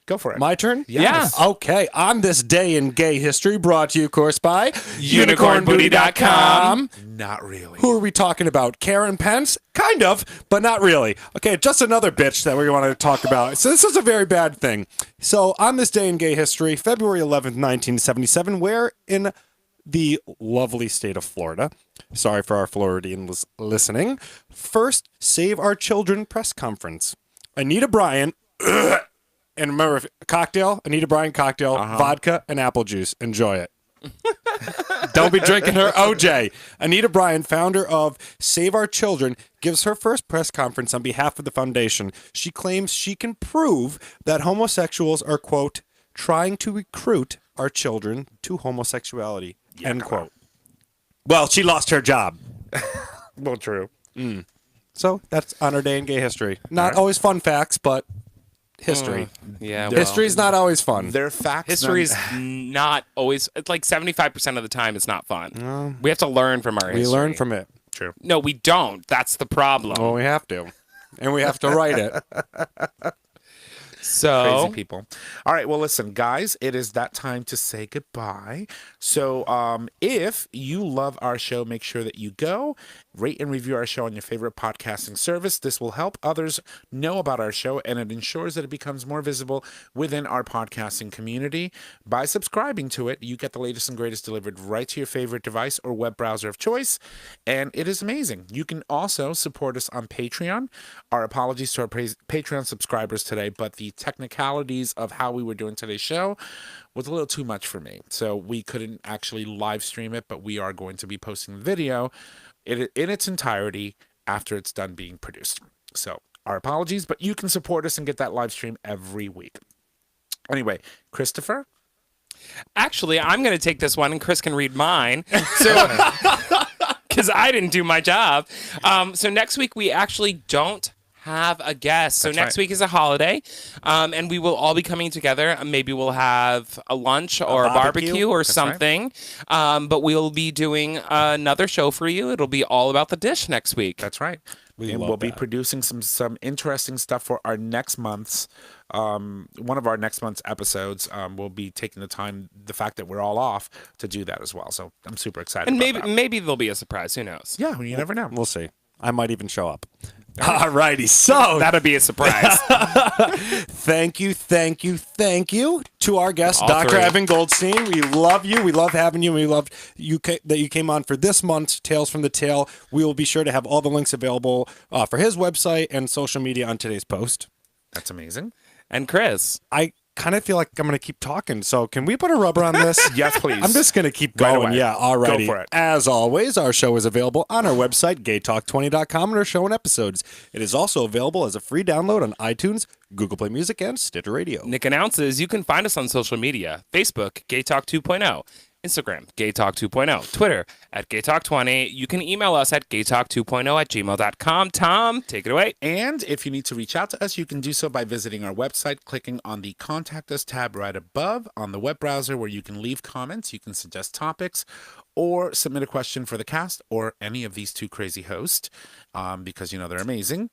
go for it. My turn? Yes. Okay. On this day in gay history, brought to you, of course, by unicornbooty.com. Not really. Who are we talking about? Karen Pence? Kind of, but not really. Okay, just another bitch that we want to talk about. So this is a very bad thing. So on this day in gay history, February 11th, 1977, where in the lovely state of Florida, sorry for our Floridians listening, first Save Our Children press conference. Anita Bryant, and remember, cocktail, Anita Bryant cocktail, vodka and apple juice. Enjoy it. Don't be drinking her OJ. Anita Bryant, founder of Save Our Children, gives her first press conference on behalf of the foundation. She claims she can prove that homosexuals are, quote, trying to recruit our children to homosexuality, end quote. Well, she lost her job. Well, true. So that's on our day in gay history. Not always fun facts, but history. Yeah, well, History's not always fun. They're facts. history's not always. It's like 75% of the time, it's not fun. We have to learn from our history. We learn from it. True. No, we don't. That's the problem. Well, we have to. And we have to write it. So Crazy people. All right. Well, listen, guys, it is that time to say goodbye. So if you love our show, make sure that you go rate and review our show on your favorite podcasting service. This will help others know about our show, and it ensures that it becomes more visible within our podcasting community. By subscribing to it, you get the latest and greatest delivered right to your favorite device or web browser of choice, and it is amazing. You can also support us on Patreon. Our apologies to our Patreon subscribers today, but the technicalities of how we were doing today's show was a little too much for me. So we couldn't actually live stream it, but we are going to be posting the video in its entirety after it's done being produced. So our apologies, but you can support us and get that live stream every week. Anyway, Christopher? actually, I'm going to take this one, and Chris can read mine. So, because I didn't do my job. So next week we actually don't have a guest. So next week is a holiday, and we will all be coming together. Maybe we'll have a lunch or a barbecue or something. But we'll be doing another show for you. It'll be all about the dish next week. That's right. We We'll be producing some interesting stuff for our next month's one of our next month's episodes. We'll be taking the fact that we're all off to do that as well. So I'm super excited. And about that. maybe there'll be a surprise. Who knows? Yeah, you never know. We'll see. I might even show up. All righty. So That'll be a surprise. thank you to our guest, All Dr. three. Evan Goldstein. We love you. We love having you. We love you that you came on for this month's Tales from the Tail. We will be sure to have all the links available for his website and social media on today's post. That's amazing. And Chris. I kind of feel like I'm going to keep talking. So can we put a rubber on this? Yes, please. I'm just going to keep Right going. away. Yeah, all righty. Go for it. As always, our show is available on our website, gaytalk20.com, and our show and episodes. It is also available as a free download on iTunes, Google Play Music, and Stitcher Radio. Nick announces you can find us on social media. Facebook, GayTalk 2.0. Instagram, GayTalk 2.0. Twitter, at GayTalk20. You can email us at gaytalk2.0@gmail.com. Tom, take it away. And if you need to reach out to us, you can do so by visiting our website, clicking on the Contact Us tab right above on the web browser, where you can leave comments, you can suggest topics, or submit a question for the cast or any of these two crazy hosts, because, you know, they're amazing.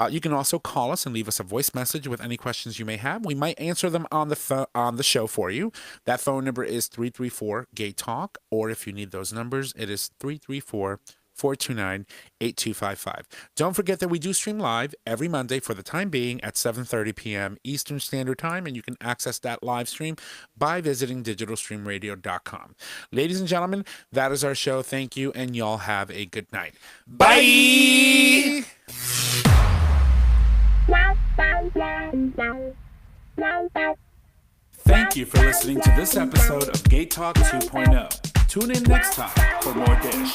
You can also call us and leave us a voice message with any questions you may have. We might answer them on the show for you. That phone number is 334-GAY-TALK, or if you need those numbers, it is 334-429-8255. Don't forget that we do stream live every Monday for the time being at 7:30 p.m. Eastern Standard Time, and you can access that live stream by visiting digitalstreamradio.com. Ladies and gentlemen, that is our show. Thank you, and y'all have a good night. Bye! Thank you for listening to this episode of Gay Talk 2.0. Tune in next time for more dish.